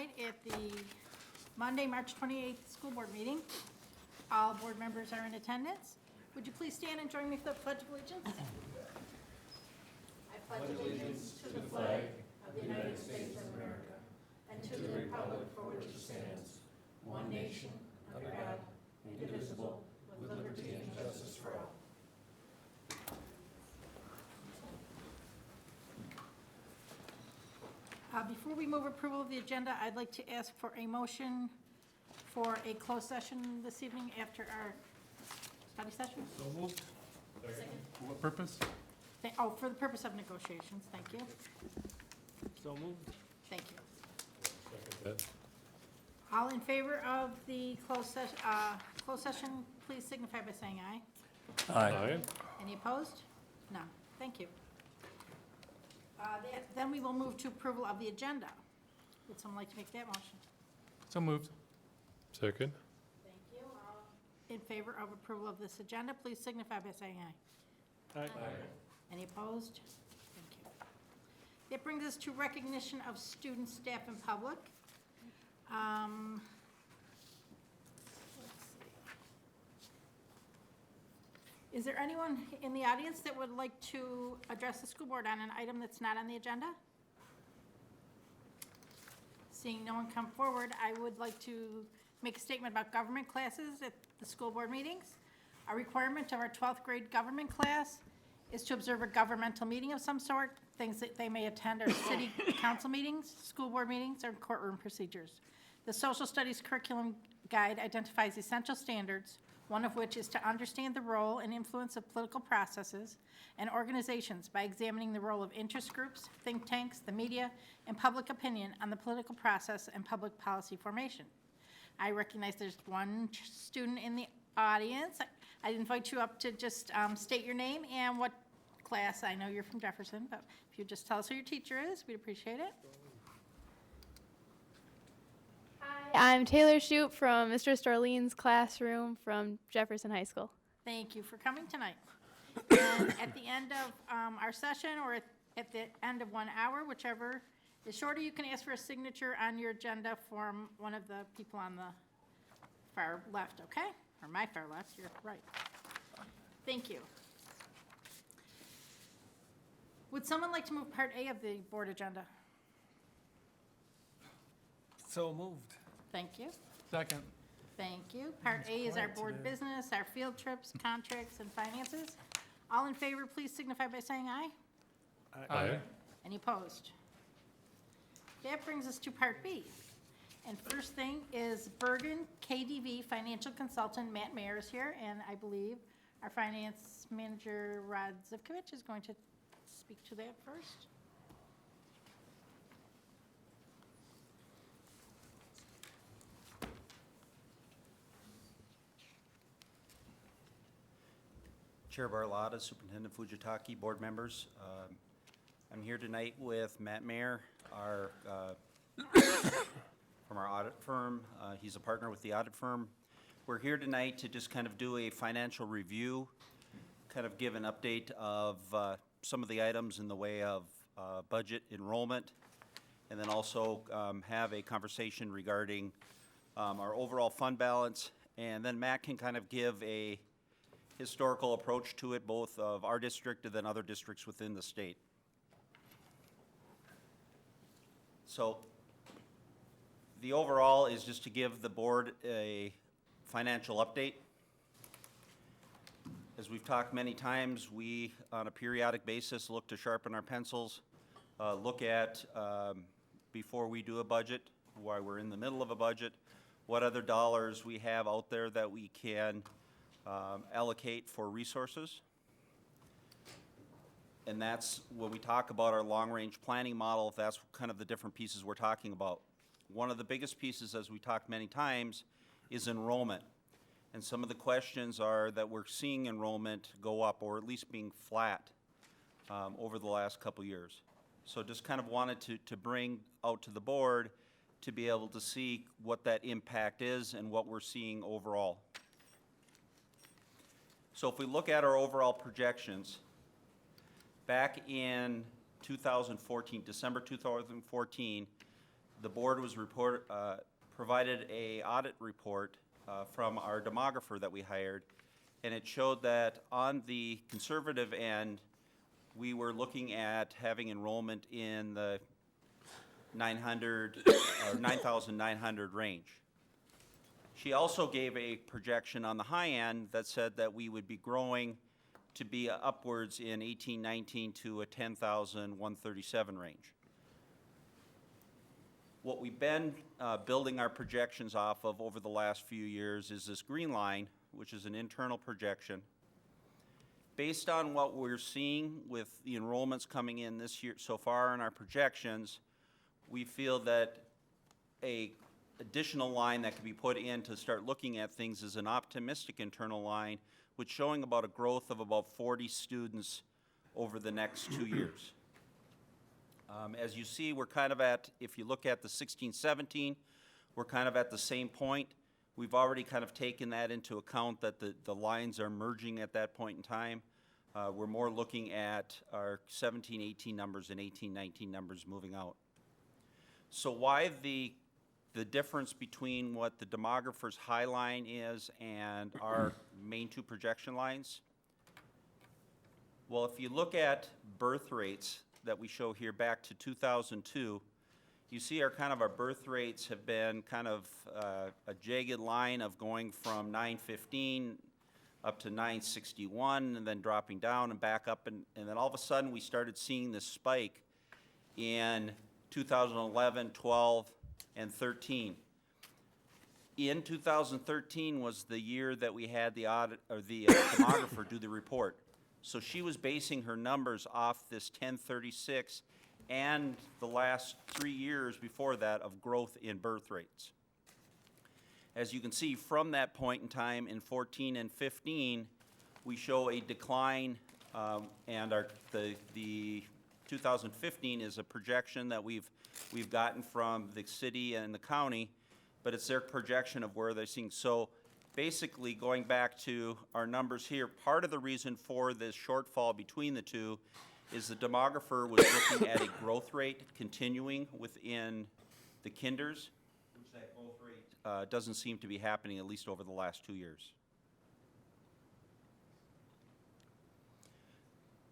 tonight at the Monday, March 28th school board meeting. All board members are in attendance. Would you please stand and join me for the Pledge of Allegiance? I pledge allegiance to the flag of the United States of America and to the republic for which it stands, one nation, under God, indivisible, with liberty and justice for all. Before we move approval of the agenda, I'd like to ask for a motion for a closed session this evening after our study session. So moved. Second. For what purpose? For the purpose of negotiations. Thank you. So moved. Thank you. Second that. All in favor of the closed session, please signify by saying aye. Aye. Any opposed? None. Thank you. Then we will move to approval of the agenda. Would someone like to make that motion? So moved. Second. Thank you. All in favor of approval of this agenda, please signify by saying aye. Aye. Any opposed? Thank you. That brings us to recognition of students, staff, and public. Let's see. Is there anyone in the audience that would like to address the school board on an item that's not on the agenda? Seeing no one come forward, I would like to make a statement about government classes at the school board meetings. A requirement of our 12th grade government class is to observe a governmental meeting of some sort. Things that they may attend are city council meetings, school board meetings, or courtroom procedures. The social studies curriculum guide identifies essential standards, one of which is to understand the role and influence of political processes and organizations by examining the role of interest groups, think tanks, the media, and public opinion on the political process and public policy formation. I recognize there's one student in the audience. I'd invite you up to just state your name and what class. I know you're from Jefferson, but if you just tell us who your teacher is, we'd appreciate it. Hi, I'm Taylor Shoup from Mr. Starlene's classroom from Jefferson High School. Thank you for coming tonight. And at the end of our session, or at the end of 1 hour, whichever is shorter, you can ask for a signature on your agenda from one of the people on the far left, okay? Or my far left, you're right. Thank you. Would someone like to move Part A of the board agenda? So moved. Thank you. Second. Thank you. Part A is our board business, our field trips, contracts, and finances. All in favor, please signify by saying aye. Aye. Any opposed? That brings us to Part B. And first thing is Bergen KDV financial consultant Matt Mayer is here, and I believe our finance manager Rod Zivkovich is going to speak to that first. Chair Barlotta, Superintendent Fujitaki, board members. I'm here tonight with Matt Mayer, from our audit firm. He's a partner with the audit firm. We're here tonight to just kind of do a financial review, kind of give an update of some of the items in the way of budget enrollment, and then also have a conversation regarding our overall fund balance. And then Matt can kind of give a historical approach to it, both of our district and then other districts within the state. So the overall is just to give the board a financial update. As we've talked many times, we, on a periodic basis, look to sharpen our pencils, look at, before we do a budget, while we're in the middle of a budget, what other dollars we have out there that we can allocate for resources. And that's when we talk about our long-range planning model, that's kind of the different pieces we're talking about. One of the biggest pieces, as we talked many times, is enrollment. And some of the questions are that we're seeing enrollment go up, or at least being flat over the last couple years. So just kind of wanted to bring out to the board to be able to see what that impact is and what we're seeing overall. So if we look at our overall projections, back in 2014, December 2014, the board was provided a audit report from our demographer that we hired, and it showed that on the conservative end, we were looking at having enrollment in the 900 or 9,900 range. She also gave a projection on the high end that said that we would be growing to be upwards in 1819 to a 10,137 range. What we've been building our projections off of over the last few years is this green line, which is an internal projection. Based on what we're seeing with the enrollments coming in this year so far in our projections, we feel that a additional line that can be put in to start looking at things is an optimistic internal line, which showing about a growth of about 40 students over the next 2 years. As you see, we're kind of at, if you look at the 16-17, we're kind of at the same point. We've already kind of taken that into account that the lines are merging at that point in time. We're more looking at our 17-18 numbers and 18-19 numbers moving out. So why the difference between what the demographer's high line is and our main two projection lines? Well, if you look at birth rates that we show here back to 2002, you see our birth rates have been kind of a jagged line of going from 915 up to 961 and then dropping down and back up, and then all of a sudden we started seeing this spike in 2011, 12, and 13. In 2013 was the year that we had the audit, or the demographer do the report. So she was basing her numbers off this 1036 and the last 3 years before that of growth in birth rates. As you can see from that point in time in 14 and 15, we show a decline, and the 2015 is a projection that we've gotten from the city and the county, but it's their projection of where they're seeing. So basically, going back to our numbers here, part of the reason for this shortfall between the two is the demographer was looking at a growth rate continuing within the kinders, which that growth rate doesn't seem to be happening, at least over the last 2 years.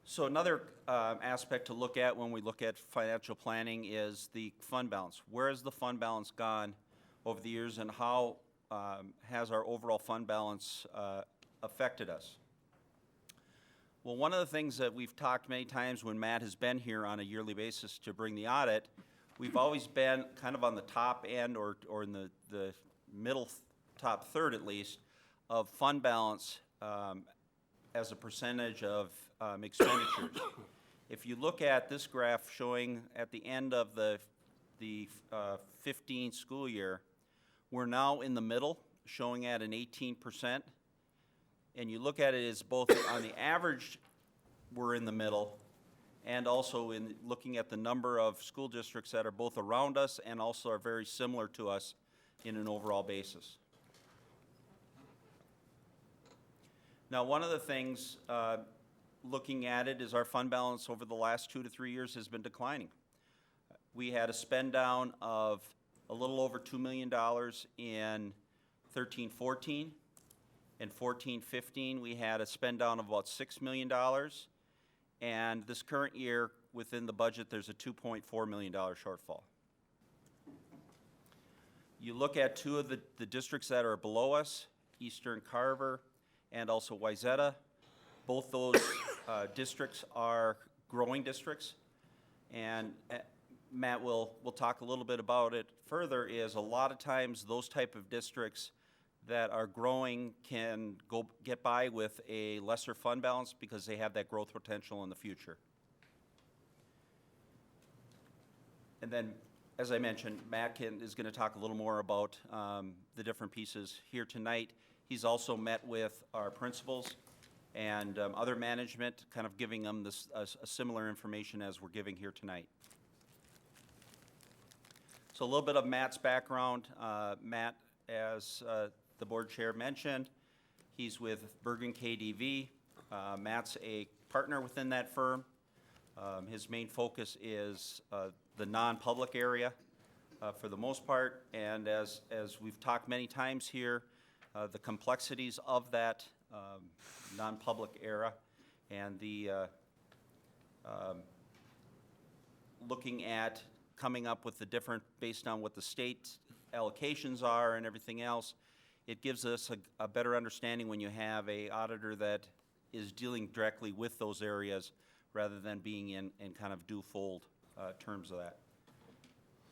So another aspect to look at when we look at financial planning is the fund balance. Where has the fund balance gone over the years, and how has our overall fund balance affected us? Well, one of the things that we've talked many times when Matt has been here on a yearly basis to bring the audit, we've always been kind of on the top end or in the middle top third at least of fund balance as a percentage of expenditures. If you look at this graph showing at the end of the 15 school year, we're now in the middle, showing at an 18%. And you look at it as both on the average, we're in the middle, and also in looking at the number of school districts that are both around us and also are very similar to us in an overall basis. Now, one of the things looking at it is our fund balance over the last 2 to 3 years has been declining. We had a spend down of a little over $2 million in 13-14. In 14-15, we had a spend down of about $6 million. And this current year, within the budget, there's a $2.4 million shortfall. You look at two of the districts that are below us, Eastern Carver and also Wayzata. Both those districts are growing districts. And Matt will talk a little bit about it further, is a lot of times those type of districts that are growing can get by with a lesser fund balance because they have that growth potential in the future. And then, as I mentioned, Matt is going to talk a little more about the different pieces here tonight. He's also met with our principals and other management, kind of giving them this a similar information as we're giving here tonight. So a little bit of Matt's background. Matt, as the board chair mentioned, he's with Bergen KDV. Matt's a partner within that firm. His main focus is the non-public area. for the most part, and as we've talked many times here, the complexities of that non-public era and the looking at coming up with the different, based on what the state allocations are and everything else, it gives us a better understanding when you have a auditor that is dealing directly with those areas rather than being in kind of dual-fold terms of that.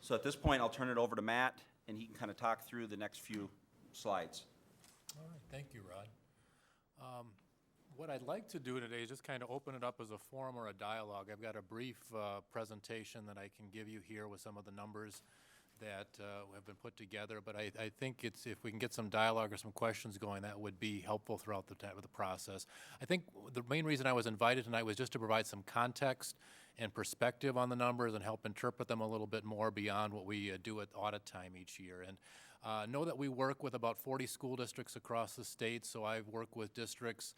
So at this point, I'll turn it over to Matt, and he can kind of talk through the next few slides. All right, thank you, Rod. What I'd like to do today is just kind of open it up as a forum or a dialogue. I've got a brief presentation that I can give you here with some of the numbers that have been put together, but I think if we can get some dialogue or some questions going, that would be helpful throughout the process. I think the main reason I was invited tonight was just to provide some context and perspective on the numbers and help interpret them a little bit more beyond what we do at audit time each year. And know that we work with about 40 school districts across the state, so I've worked with districts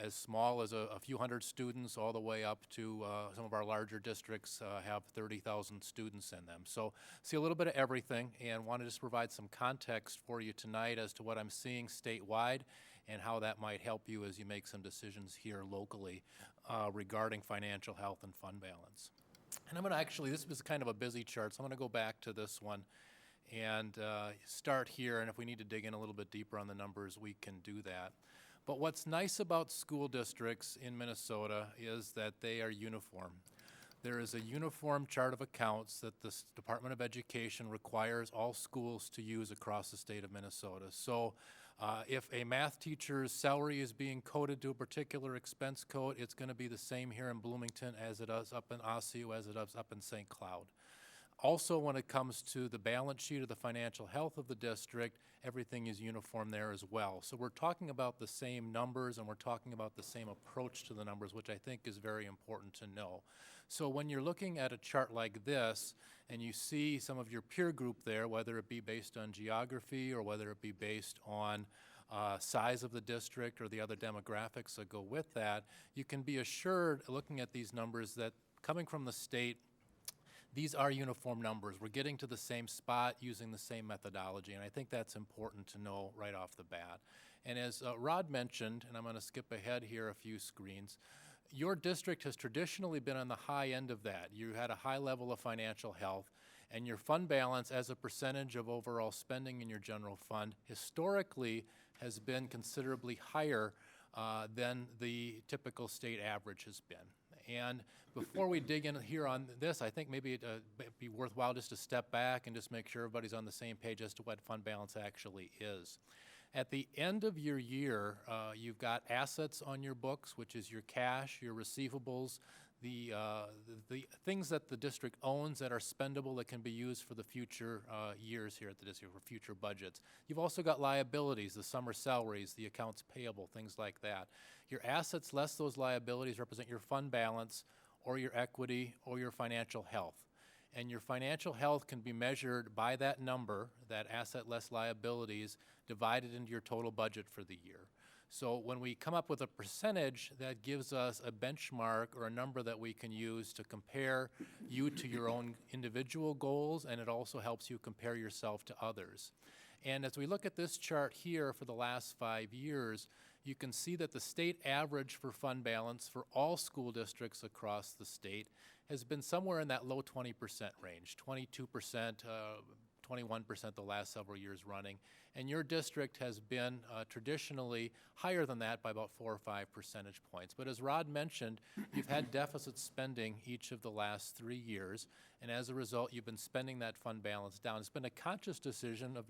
as small as a few hundred students all the way up to some of our larger districts have 30,000 students in them. So see a little bit of everything, and want to just provide some context for you tonight as to what I'm seeing statewide and how that might help you as you make some decisions here locally regarding financial health and fund balance. And I'm going to actually, this was kind of a busy chart, so I'm going to go back to this one and start here, and if we need to dig in a little bit deeper on the numbers, we can do that. But what's nice about school districts in Minnesota is that they are uniform. There is a uniform chart of accounts that the Department of Education requires all schools to use across the state of Minnesota. So if a math teacher's salary is being coded to a particular expense code, it's going to be the same here in Bloomington as it is up in Osseo, as it is up in St. Cloud. Also, when it comes to the balance sheet of the financial health of the district, everything is uniform there as well. So we're talking about the same numbers, and we're talking about the same approach to the numbers, which I think is very important to know. So when you're looking at a chart like this, and you see some of your peer group there, whether it be based on geography or whether it be based on size of the district or the other demographics that go with that, you can be assured, looking at these numbers, that coming from the state, these are uniform numbers. We're getting to the same spot using the same methodology, and I think that's important to know right off the bat. And as Rod mentioned, and I'm going to skip ahead here a few screens, your district has traditionally been on the high end of that. You had a high level of financial health, and your fund balance as a percentage of overall spending in your general fund historically has been considerably higher than the typical state average has been. And before we dig in here on this, I think maybe it'd be worthwhile just to step back and just make sure everybody's on the same page as to what fund balance actually is. At the end of your year, you've got assets on your books, which is your cash, your receivables, the things that the district owns that are spendable that can be used for the future years here at the district, for future budgets. You've also got liabilities, the summer salaries, the accounts payable, things like that. Your assets less those liabilities represent your fund balance or your equity or your financial health. And your financial health can be measured by that number, that asset less liabilities, divided into your total budget for the year. So when we come up with a percentage, that gives us a benchmark or a number that we can use to compare you to your own individual goals, and it also helps you compare yourself to others. And as we look at this chart here for the last 5 years, you can see that the state average for fund balance for all school districts across the state has been somewhere in that low 20% range, 22%, 21% the last several years running. And your district has been traditionally higher than that by about 4 or 5 percentage points. But as Rod mentioned, you've had deficit spending each of the last 3 years, and as a result, you've been spending that fund balance down. It's been a conscious decision of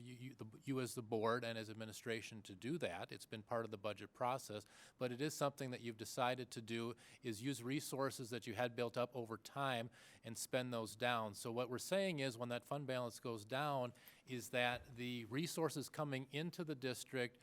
you as the board and as administration to do that. It's been part of the budget process, but it is something that you've decided to do, is use resources that you had built up over time and spend those down. So what we're saying is when that fund balance goes down is that the resources coming into the district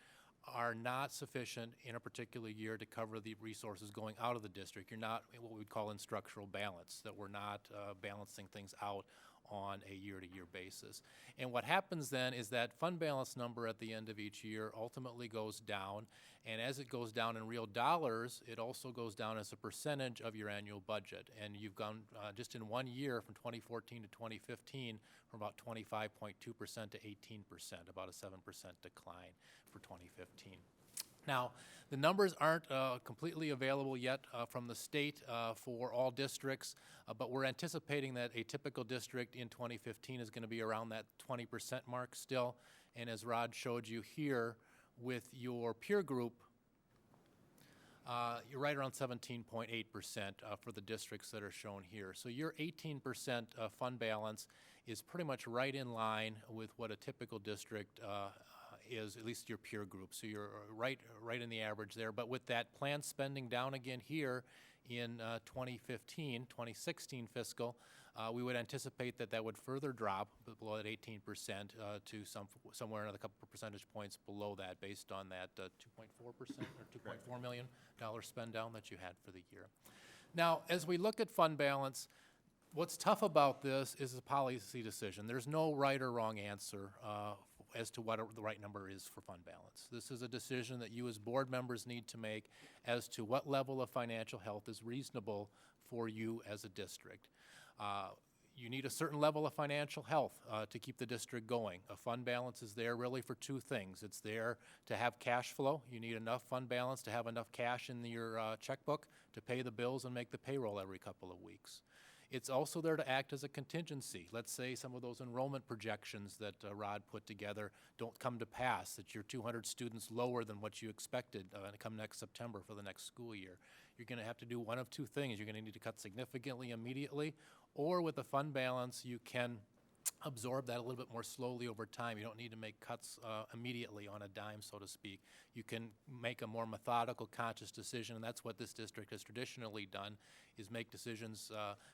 are not sufficient in a particular year to cover the resources going out of the district. You're not what we would call in structural balance, that we're not balancing things out on a year-to-year basis. And what happens then is that fund balance number at the end of each year ultimately goes down, and as it goes down in real dollars, it also goes down as a percentage of your annual budget. And you've gone just in 1 year from 2014 to 2015 from about 25.2% to 18%, about a 7% decline for 2015. Now, the numbers aren't completely available yet from the state for all districts, but we're anticipating that a typical district in 2015 is going to be around that 20% mark still. And as Rod showed you here with your peer group, you're right around 17.8% for the districts that are shown here. So your 18% fund balance is pretty much right in line with what a typical district is, at least your peer group. So you're right in the average there. But with that planned spending down again here in 2016 fiscal, we would anticipate that that would further drop below that 18% to somewhere another couple of percentage points below that, based on that 2.4% or $2.4 million spend down that you had for the year. Now, as we look at fund balance, what's tough about this is a policy decision. There's no right or wrong answer as to what the right number is for fund balance. This is a decision that you as board members need to make as to what level of financial health is reasonable for you as a district. You need a certain level of financial health to keep the district going. A fund balance is there really for two things. It's there to have cash flow. You need enough fund balance to have enough cash in your checkbook to pay the bills and make the payroll every couple of weeks. It's also there to act as a contingency. Let's say some of those enrollment projections that Rod put together don't come to pass, that you're 200 students lower than what you expected come next September for the next school year. You're going to have to do one of two things. You're going to need to cut significantly immediately, or with a fund balance, you can absorb that a little bit more slowly over time. You don't need to make cuts immediately on a dime, so to speak. You can make a more methodical, conscious decision, and that's what this district has traditionally done, is make decisions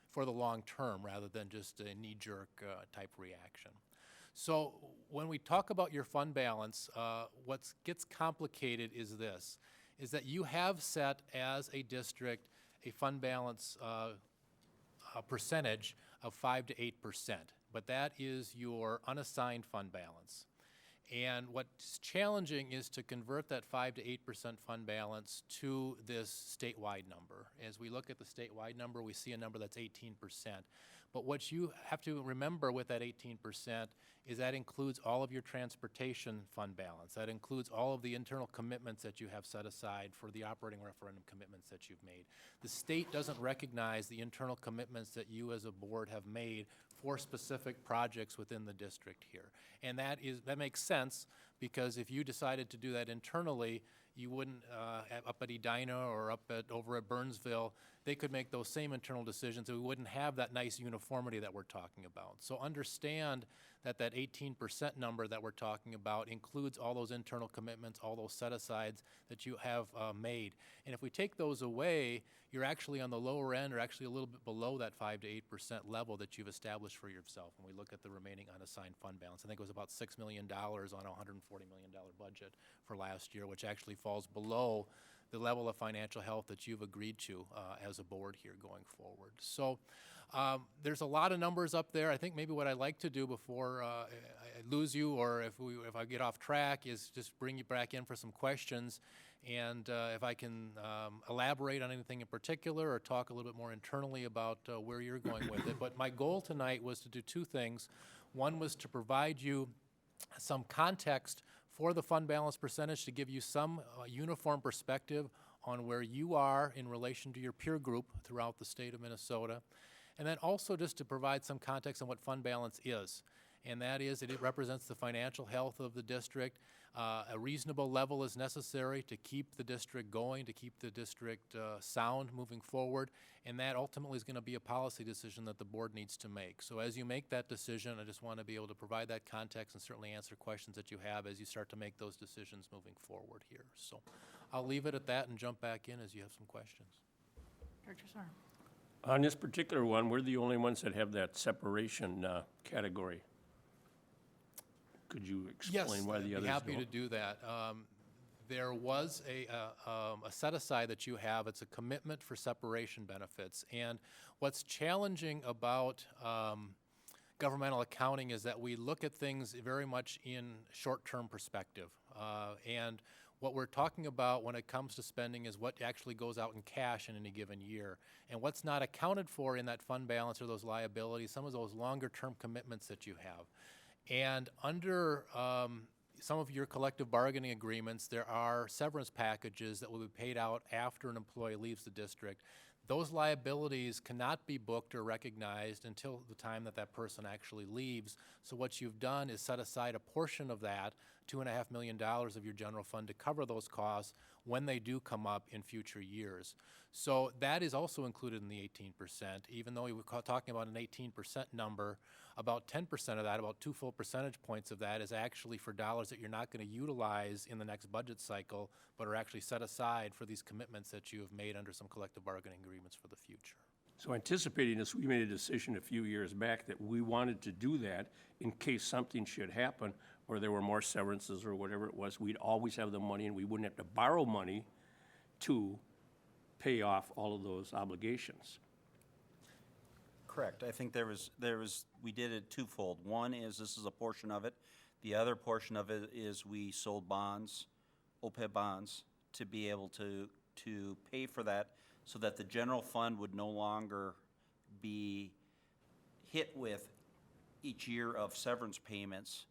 for the long term rather than just a knee-jerk type reaction. So when we talk about your fund balance, what gets complicated is this, is that you have set as a district a fund balance a percentage of 5 to 8%. But that is your unassigned fund balance. And what's challenging is to convert that 5 to 8% fund balance to this statewide number. As we look at the statewide number, we see a number that's 18%. But what you have to remember with that 18% is that includes all of your transportation fund balance. That includes all of the internal commitments that you have set aside for the operating referendum commitments that you've made. The state doesn't recognize the internal commitments that you as a board have made for specific projects within the district here. And that makes sense, because if you decided to do that internally, you wouldn't, up at Edina or over at Burnsville, they could make those same internal decisions, and we wouldn't have that nice uniformity that we're talking about. So understand that that 18% number that we're talking about includes all those internal commitments, all those set-asides that you have made. And if we take those away, you're actually on the lower end, or actually a little bit below that 5 to 8% level that you've established for yourself when we look at the remaining unassigned fund balance. I think it was about $6 million on a $140 million budget for last year, which actually falls below the level of financial health that you've agreed to as a board here going forward. So there's a lot of numbers up there. I think maybe what I'd like to do before I lose you, or if I get off track, is just bring you back in for some questions. And if I can elaborate on anything in particular, or talk a little bit more internally about where you're going with it. But my goal tonight was to do two things. One was to provide you some context for the fund balance percentage, to give you some uniform perspective on where you are in relation to your peer group throughout the state of Minnesota. And then also just to provide some context on what fund balance is. And that is that it represents the financial health of the district. A reasonable level is necessary to keep the district going, to keep the district sound moving forward, and that ultimately is going to be a policy decision that the board needs to make. So as you make that decision, I just want to be able to provide that context and certainly answer questions that you have as you start to make those decisions moving forward here. So I'll leave it at that and jump back in as you have some questions. Director Sorm. On this particular one, we're the only ones that have that separation category. Could you explain why the others don't? Yes, I'd be happy to do that. There was a set-aside that you have. It's a commitment for separation benefits. And what's challenging about governmental accounting is that we look at things very much in short-term perspective. And what we're talking about when it comes to spending is what actually goes out in cash in any given year. And what's not accounted for in that fund balance or those liabilities, some of those longer-term commitments that you have. And under some of your collective bargaining agreements, there are severance packages that will be paid out after an employee leaves the district. Those liabilities cannot be booked or recognized until the time that that person actually leaves. So what you've done is set aside a portion of that, $2.5 million of your general fund, to cover those costs when they do come up in future years. So that is also included in the 18%. Even though we were talking about an 18% number, about 10% of that, about 2 full percentage points of that, is actually for dollars that you're not going to utilize in the next budget cycle, but are actually set aside for these commitments that you have made under some collective bargaining agreements for the future. So anticipating this, we made a decision a few years back that we wanted to do that in case something should happen, or there were more severances or whatever it was. We'd always have the money, and we wouldn't have to borrow money to pay off all of those obligations. Correct. I think we did it twofold. One is this is a portion of it. The other portion of it is we sold bonds, OPEB bonds, to be able to pay for that so that the general fund would no longer be hit with each year of severance payments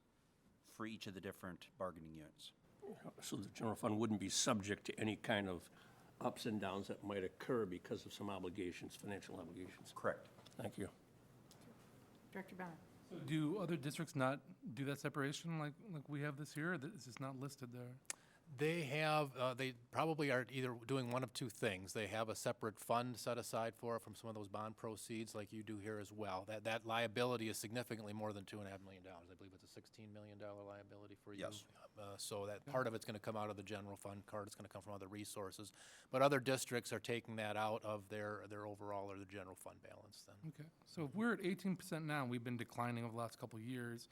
for each of the different bargaining units. So the general fund wouldn't be subject to any kind of ups and downs that might occur because of some obligations, financial obligations. Correct. Thank you. Director Bennett. So do other districts not do that separation like we have this year? Or is this not listed there? They have, they probably are either doing one of two things. They have a separate fund set aside for it from some of those bond proceeds like you do here as well. That liability is significantly more than $2.5 million. I believe it's a $16 million liability for you. Yes. So that part of it's going to come out of the general fund, part is going to come from other resources. But other districts are taking that out of their overall or the general fund balance then. Okay, so if we're at 18% now, we've been declining over the last couple of years.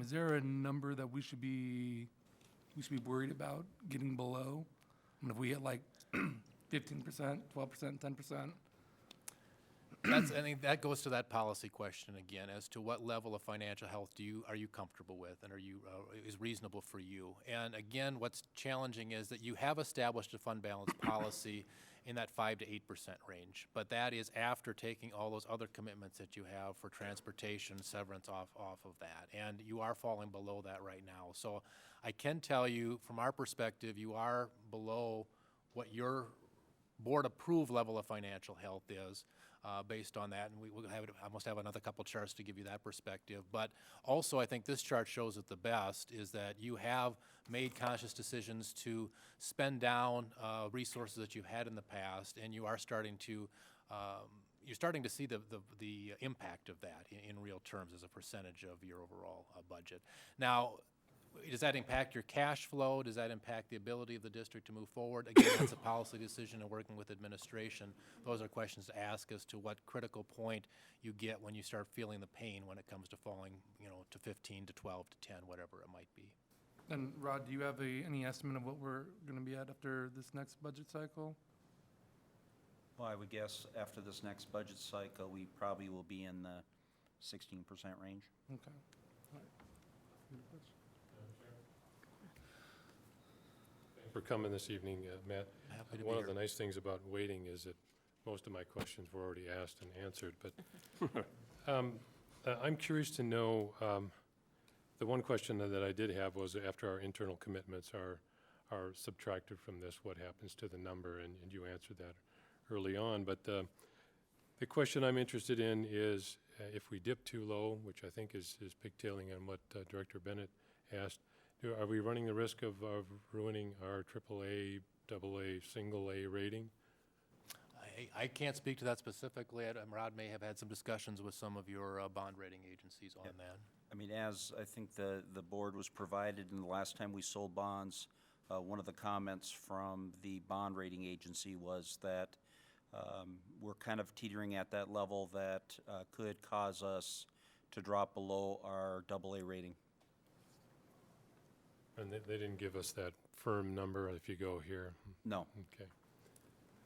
Is there a number that we should be worried about getting below? I mean, if we hit like 15%, 12%, 10%? I think that goes to that policy question again, as to what level of financial health are you comfortable with, and is reasonable for you. And again, what's challenging is that you have established a fund balance policy in that 5 to 8% range, but that is after taking all those other commitments that you have for transportation, severance off of that, and you are falling below that right now. So I can tell you, from our perspective, you are below what your board-approved level of financial health is. Based on that, and I must have another couple charts to give you that perspective. But also, I think this chart shows it the best, is that you have made conscious decisions to spend down resources that you've had in the past, and you are starting to see the impact of that in real terms as a percentage of your overall budget. Now, does that impact your cash flow? Does that impact the ability of the district to move forward? Again, that's a policy decision and working with administration. Those are questions to ask as to what critical point you get when you start feeling the pain when it comes to falling, to 15, to 12, to 10, whatever it might be. And Rod, do you have any estimate of what we're going to be at after this next budget cycle? Well, I would guess after this next budget cycle, we probably will be in the 16% range. Okay. All right. For coming this evening, Matt. Happy to be One of here. the nice things about waiting is that most of my questions were already asked and answered, but I'm curious to know, the one question that I did have was after our internal commitments are subtracted from this, what happens to the number, and you answered that early on, but the question I'm interested in is if we dip too low, which I think is pigtailing on what Director Bennett asked, are we running the risk of ruining our AAA, AA, single A rating? I can't speak to that specifically. Rod may have had some discussions with some of your bond rating agencies on that. I mean, as I think the board was provided in the last time we sold bonds, one of the comments from the bond rating agency was that we're kind of teetering at that level that could cause us to drop below our AA rating. And they didn't give us that firm number if you go here. No. Okay.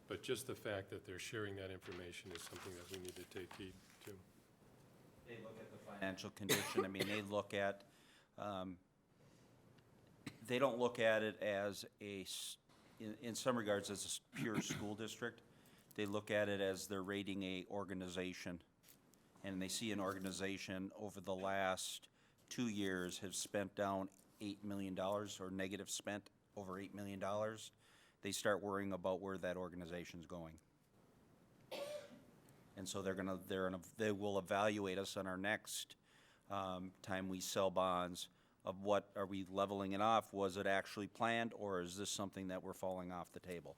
But just the fact that they're sharing that information is something that we need to take heed to. They look at the financial condition. I mean, they don't look at it as in some regards, as a pure school district. They look at it as they're rating a organization. And they see an organization over the last 2 years have spent down $8 million or negative spent over $8 million. They start worrying about where that organization's going. And so they will evaluate us on our next time we sell bonds of what, are we leveling it off? Was it actually planned, or is this something that we're falling off the table?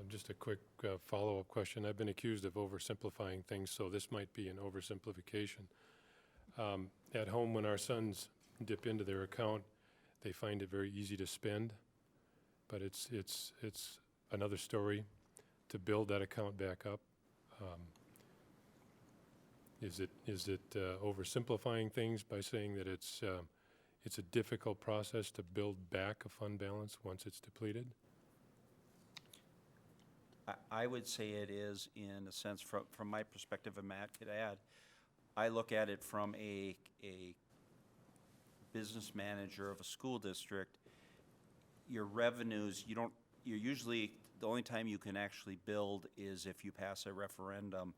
Just a quick follow-up question. I've been accused of oversimplifying things, so this might be an oversimplification. At home, when our sons dip into their account, they find it very easy to spend, but it's another story to build that account back up. Is it oversimplifying things by saying that it's a difficult process to build back a fund balance once it's depleted? I would say it is, in a sense, from my perspective, and Matt could add. I look at it from a business manager of a school district. Your revenues, you're usually, the only time you can actually build is if you pass a referendum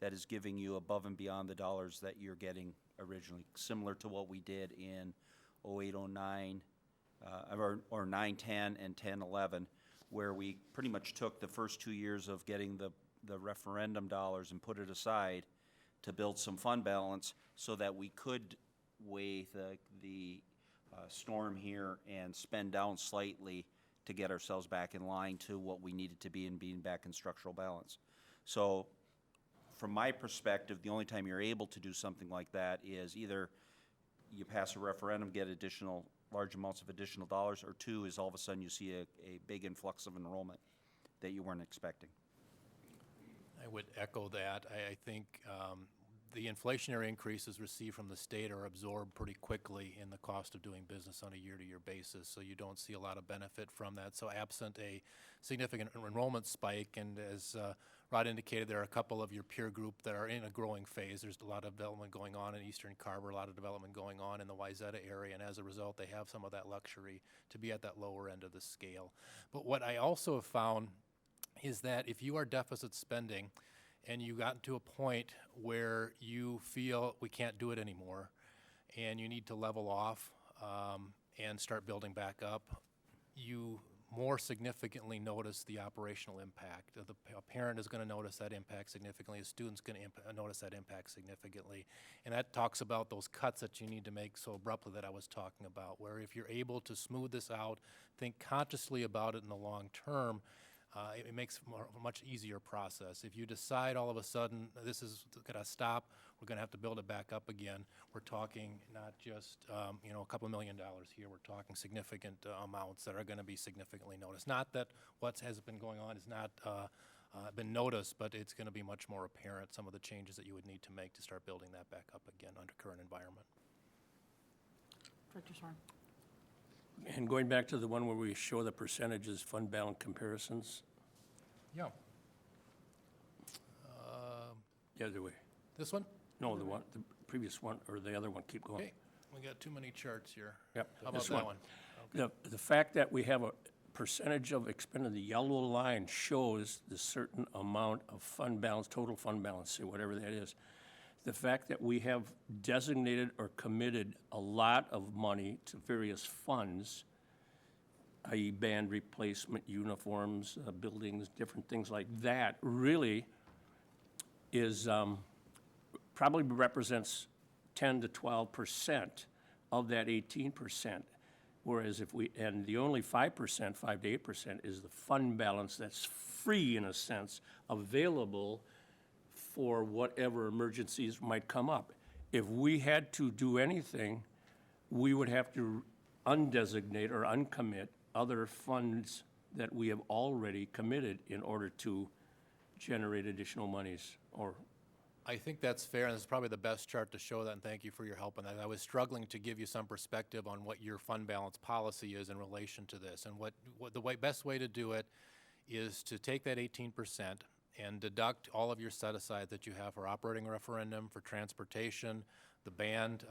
that is giving you above and beyond the dollars that you're getting originally, similar to what we did in 08, 09, or 9, 10, and 10, 11, where we pretty much took the first 2 years of getting the referendum dollars and put it aside to build some fund balance so that we could weigh the storm here and spend down slightly to get ourselves back in line to what we needed to be and being back in structural balance. So from my perspective, the only time you're able to do something like that is either you pass a referendum, get large amounts of additional dollars, or two is all of a sudden you see a big influx of enrollment that you weren't expecting. I would echo that. I think the inflationary increases received from the state are absorbed pretty quickly in the cost of doing business on a year-to-year basis, so you don't see a lot of benefit from that. So absent a significant enrollment spike, and as Rod indicated, there are a couple of your peer group that are in a growing phase. There's a lot of development going on in Eastern Carver, a lot of development going on in the Wayzata area, and as a result, they have some of that luxury to be at that lower end of the scale. But what I also have found is that if you are deficit spending and you got to a point where you feel we can't do it anymore and you need to level off and start building back up, you more significantly notice the operational impact. A parent is going to notice that impact significantly. A student's going to notice that impact significantly. And that talks about those cuts that you need to make so abruptly that I was talking about, where if you're able to smooth this out, think consciously about it in the long term, it makes a much easier process. If you decide all of a sudden this is going to stop, we're going to have to build it back up again, we're talking not just a couple $1 million here, we're talking significant amounts that are going to be significantly noticed. Not that what has been going on has not been noticed, but it's going to be much more apparent, some of the changes that you would need to make to start building that back up again under current environment. Director Sorn. And going back to the one where we show the percentages, fund balance comparisons, Yeah. the other way. This one? No, the previous one, or the other one, keep going. Okay, we got too many charts here. Yep, How about this that one? The fact that we have a percentage of expended, the yellow line shows the certain amount of fund balance, total fund balance, say whatever that is. The fact that we have designated or committed a lot of money to various funds, i.e. band replacement, uniforms, buildings, different things like that, really is, probably represents 10 to 12% of that 18%. Whereas and the only 5%, 5 to 8% is the fund balance that's free, in a sense, available for whatever emergencies might come up. If we had to do anything, we would have to undesignate or uncommit other funds that we have already committed in order to generate additional monies. Or I think that's fair, and it's probably the best chart to show that, and thank you for your help on that. I was struggling to give you some perspective on what your fund balance policy is in relation to this, and what the best way to do it is to take that 18% and deduct all of your set-aside that you have for operating referendum, for transportation, the band,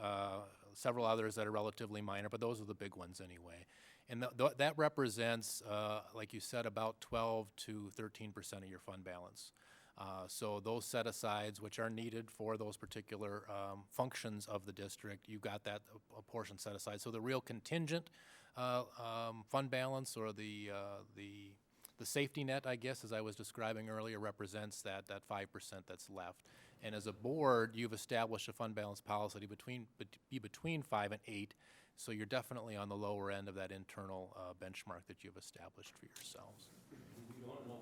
several others that are relatively minor, but those are the big ones anyway. And that represents, like you said, about 12 to 13% of your fund balance. So those set-asides, which are needed for those particular functions of the district, you've got that a portion set aside. So the real contingent fund balance, or the safety net, I guess, as I was describing earlier, represents that 5% that's left. And as a board, you've established a fund balance policy be between 5 and 8. So you're definitely on the lower end of that internal benchmark that you've established for yourselves.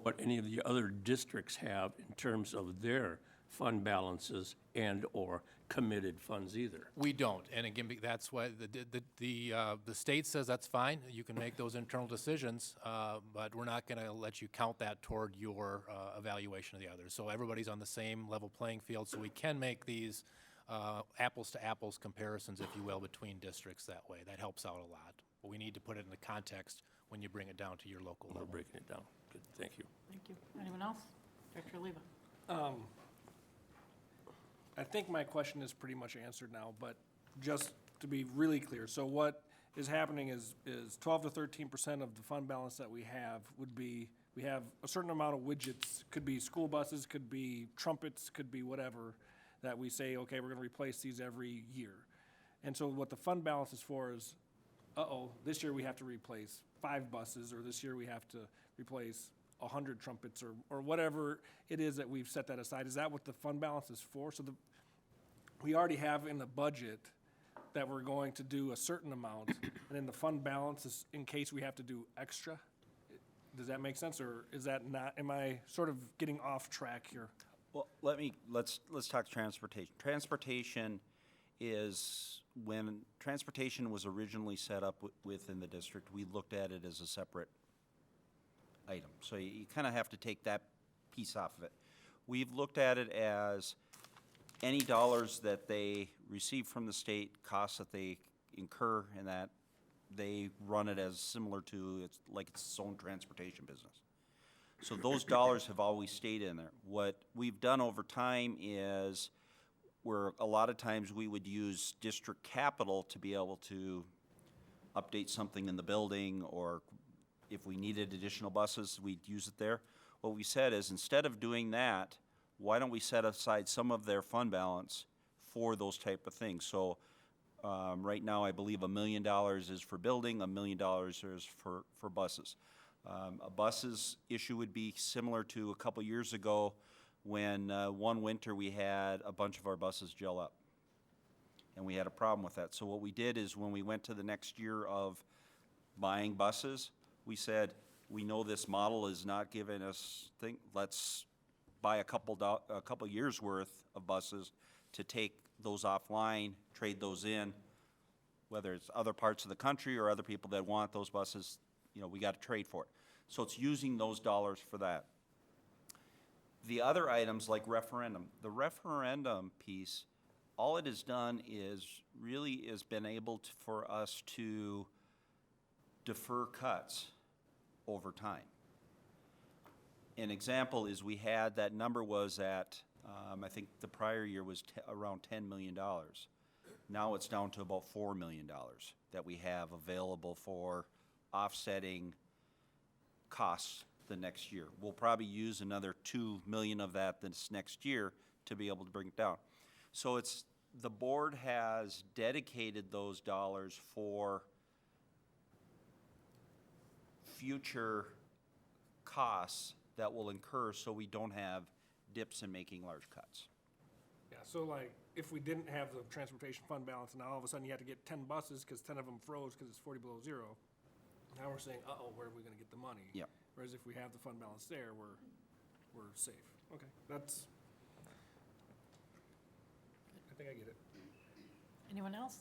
What any of the other districts have in terms of their fund balances and/or committed funds either. We don't, and again, that's why the state says that's fine. You can make those internal decisions, but we're not going to let you count that toward your evaluation of the others. So everybody's on the same level playing field, so we can make these apples-to-apples comparisons, if you will, between districts that way. That helps out a lot. But we need to put it in the context when you bring it down to your local We're level. breaking it down. Good, thank you. Thank you. Anyone else? Director Oliva? I think my question is pretty much answered now, but just to be really clear, so what is happening is 12 to 13% of the fund balance that we have would be, we have a certain amount of widgets, could be school buses, could be trumpets, could be whatever, that we say, okay, we're gonna replace these every year. And so what the fund balance is for is, this year we have to replace 5 buses, or this year we have to replace 100 trumpets, or whatever it is that we've set that aside. Is that what the fund balance is for? So we already have in the budget that we're going to do a certain amount, and then the fund balance is in case we have to do extra? Does that make sense, or is that not, am I sort of getting off track here? Well, let's talk transportation. Transportation is, when transportation was originally set up within the district, we looked at it as a separate item. So you kind of have to take that piece off of it. We've looked at it as any dollars that they receive from the state, costs that they incur, and that they run it as similar to, it's like it's its own transportation business. So those dollars have always stayed in there. What we've done over time is, where a lot of times we would use district capital to be able to update something in the building, or if we needed additional buses, we'd use it there. What we said is, instead of doing that, why don't we set aside some of their fund balance for those type of things? So right now, I believe $1 million is for building, $1 million is for buses. A buses issue would be similar to a couple years ago, when one winter we had a bunch of our buses gel up. And we had a problem with that. So what we did is, when we went to the next year of buying buses, we said, we know this model is not giving us let's buy a couple years worth of buses to take those offline, trade those in, whether it's other parts of the country or other people that want those buses, we got to trade for it. So it's using those dollars for that. The other items, like referendum, the referendum piece, all it has done is really has been able for us to defer cuts over time. An example is, we had, that number was at, I think the prior year was around $10 million. Now it's down to about $4 million that we have available for offsetting costs the next year. We'll probably use another $2 million of that this next year to be able to bring it down. So the board has dedicated those dollars for future costs that will incur, so we don't have dips in making large cuts. Yeah, so like, if we didn't have the transportation fund balance, and now all of a sudden you have to get 10 buses because 10 of them froze because it's 40 below zero, now we're saying, where are we gonna get the money? Yep. Whereas if we have the fund balance there, we're safe. Okay, I think I get it. Anyone else?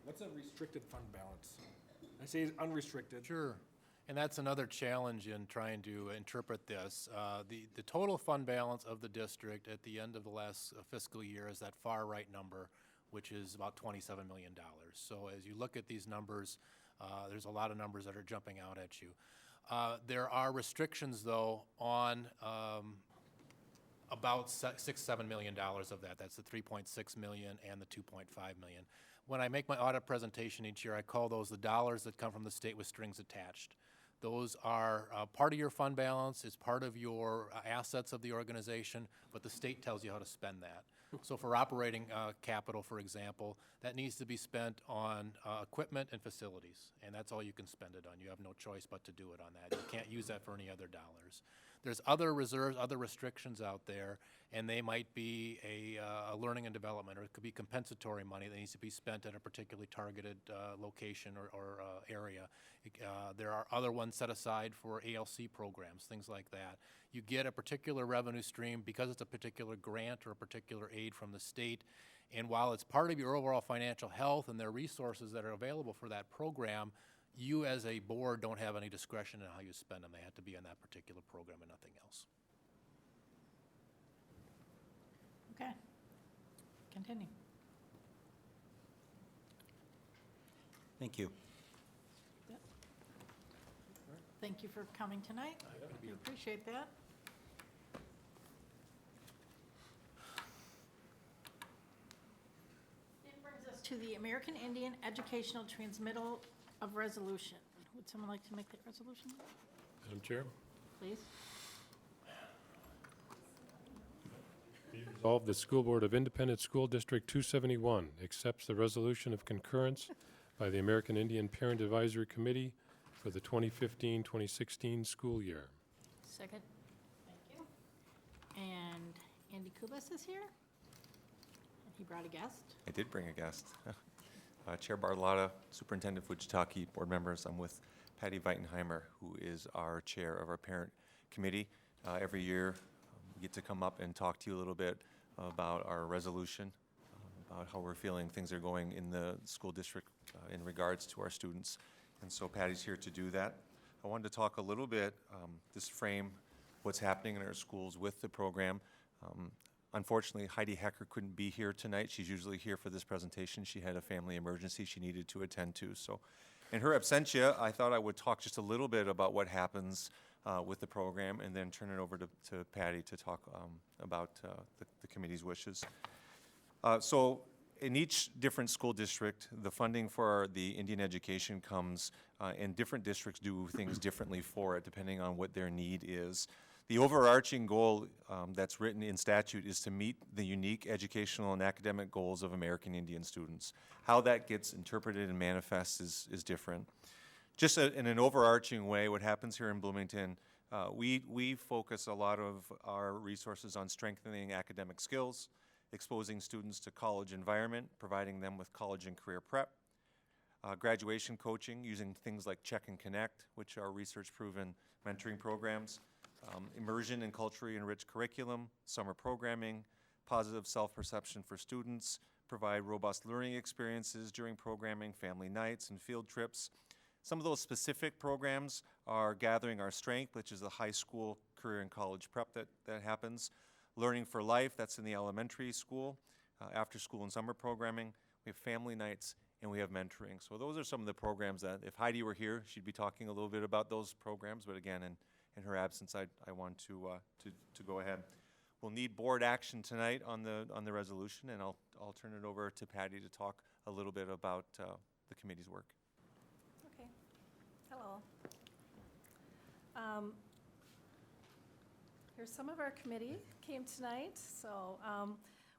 What's a restricted fund balance? I say it's unrestricted. Sure. And that's another challenge in trying to interpret this. The total fund balance of the district at the end of the last fiscal year is that far right number, which is about $27 million. So as you look at these numbers, there's a lot of numbers that are jumping out at you. There are restrictions, though, on about $6-7 million of that. That's the 3.6 million and the 2.5 million. When I make my audit presentation each year, I call those the dollars that come from the state with strings attached. Those are part of your fund balance, it's part of your assets of the organization, but the state tells you how to spend that. So for operating capital, for example, that needs to be spent on equipment and facilities, and that's all you can spend it on. You have no choice but to do it on that. You can't use that for any other dollars. There's other reserves, other restrictions out there, and they might be a learning and development, or it could be compensatory money that needs to be spent at a particularly targeted location or area. There are other ones set aside for ALC programs, things like that. You get a particular revenue stream because it's a particular grant or a particular aid from the state, and while it's part of your overall financial health and there are resources that are available for that program, you as a board don't have any discretion in how you spend them. They have to be on that particular program and nothing else. Okay, continue. Thank you. Thank you for coming tonight. We appreciate that. It brings us to the American Indian Educational Transmittal of Resolution. Would someone like to make that resolution, Madam Chair? please? Resolved, the School Board of Independent School District 271 accepts the resolution of concurrence by the American Indian Parent Advisory Committee for the 2015-2016 school year. Second. Thank you. And Andy Kubas is here. And he brought a guest. I did bring a guest. Chair Bartolotta, Superintendent Fujitaki, board members, I'm with Patty Weitenheimer, who is our chair of our parent committee. Every year, we get to come up and talk to you a little bit about our resolution, about how we're feeling things are going in the school district in regards to our students. And so Patty's here to do that. I wanted to talk a little bit, just frame what's happening in our schools with the program. Unfortunately, Heidi Hecker couldn't be here tonight. She's usually here for this presentation. She had a family emergency she needed to attend to. So in her absentia, I thought I would talk just a little bit about what happens with the program and then turn it over to Patty to talk about the committee's wishes. So in each different school district, the funding for the Indian education comes, and different districts do things differently for it, depending on what their need is. The overarching goal that's written in statute is to meet the unique educational and academic goals of American Indian students. How that gets interpreted and manifests is different. Just in an overarching way, what happens here in Bloomington, we focus a lot of our resources on strengthening academic skills, exposing students to college environment, providing them with college and career prep, graduation coaching using things like Check and Connect, which are research-proven mentoring programs, immersion in culturally enriched curriculum, summer programming, positive self-perception for students, provide robust learning experiences during programming, family nights, and field trips. Some of those specific programs are Gathering Our Strength, which is the high school career and college prep that happens. Learning for Life, that's in the elementary school, after school and summer programming. We have family nights, and we have mentoring. So those are some of the programs that, if Heidi were here, she'd be talking a little bit about those programs, but again, in her absence, I want to go ahead. We'll need board action tonight on the resolution, and I'll turn it over to Patty to talk a little bit about the committee's work. Okay. Hello. Here's some of our committee came tonight. So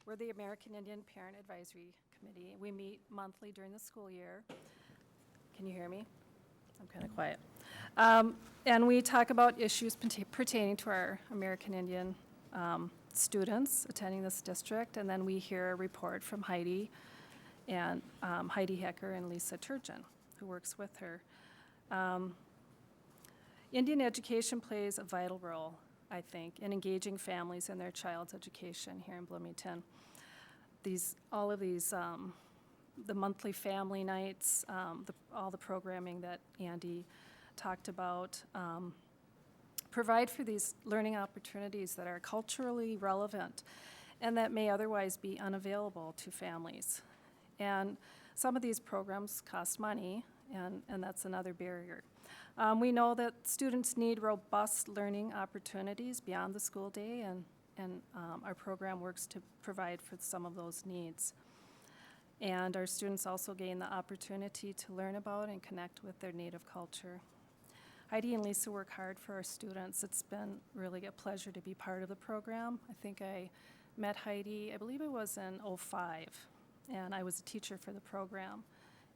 we're the American Indian Parent Advisory Committee. We meet monthly during the school year. Can you hear me? I'm kind of quiet. And we talk about issues pertaining to our American Indian students attending this district. And then we hear a report from Heidi and Heidi Hecker and Lisa Turgeon, who works with her. Indian education plays a vital role, I think, in engaging families in their child's education here in Bloomington. All of these, the monthly family nights, all the programming that Andy talked about, provide for these learning opportunities that are culturally relevant and that may otherwise be unavailable to families. And some of these programs cost money, and that's another barrier. We know that students need robust learning opportunities beyond the school day, and our program works to provide for some of those needs. And our students also gain the opportunity to learn about and connect with their native culture. Heidi and Lisa work hard for our students. It's been really a pleasure to be part of the program. I think I met Heidi, I believe it was in '05, and I was a teacher for the program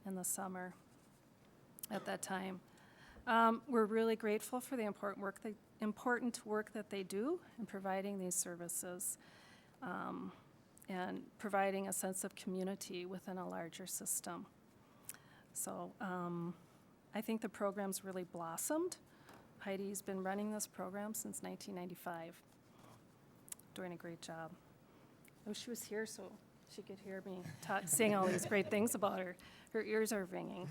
in the summer at that time. We're really grateful for the important work that they do in providing these services and providing a sense of community within a larger system. So I think the program's really blossomed. Heidi's been running this program since 1995, doing a great job. I wish she was here so she could hear me saying all these great things about her. Her ears are ringing.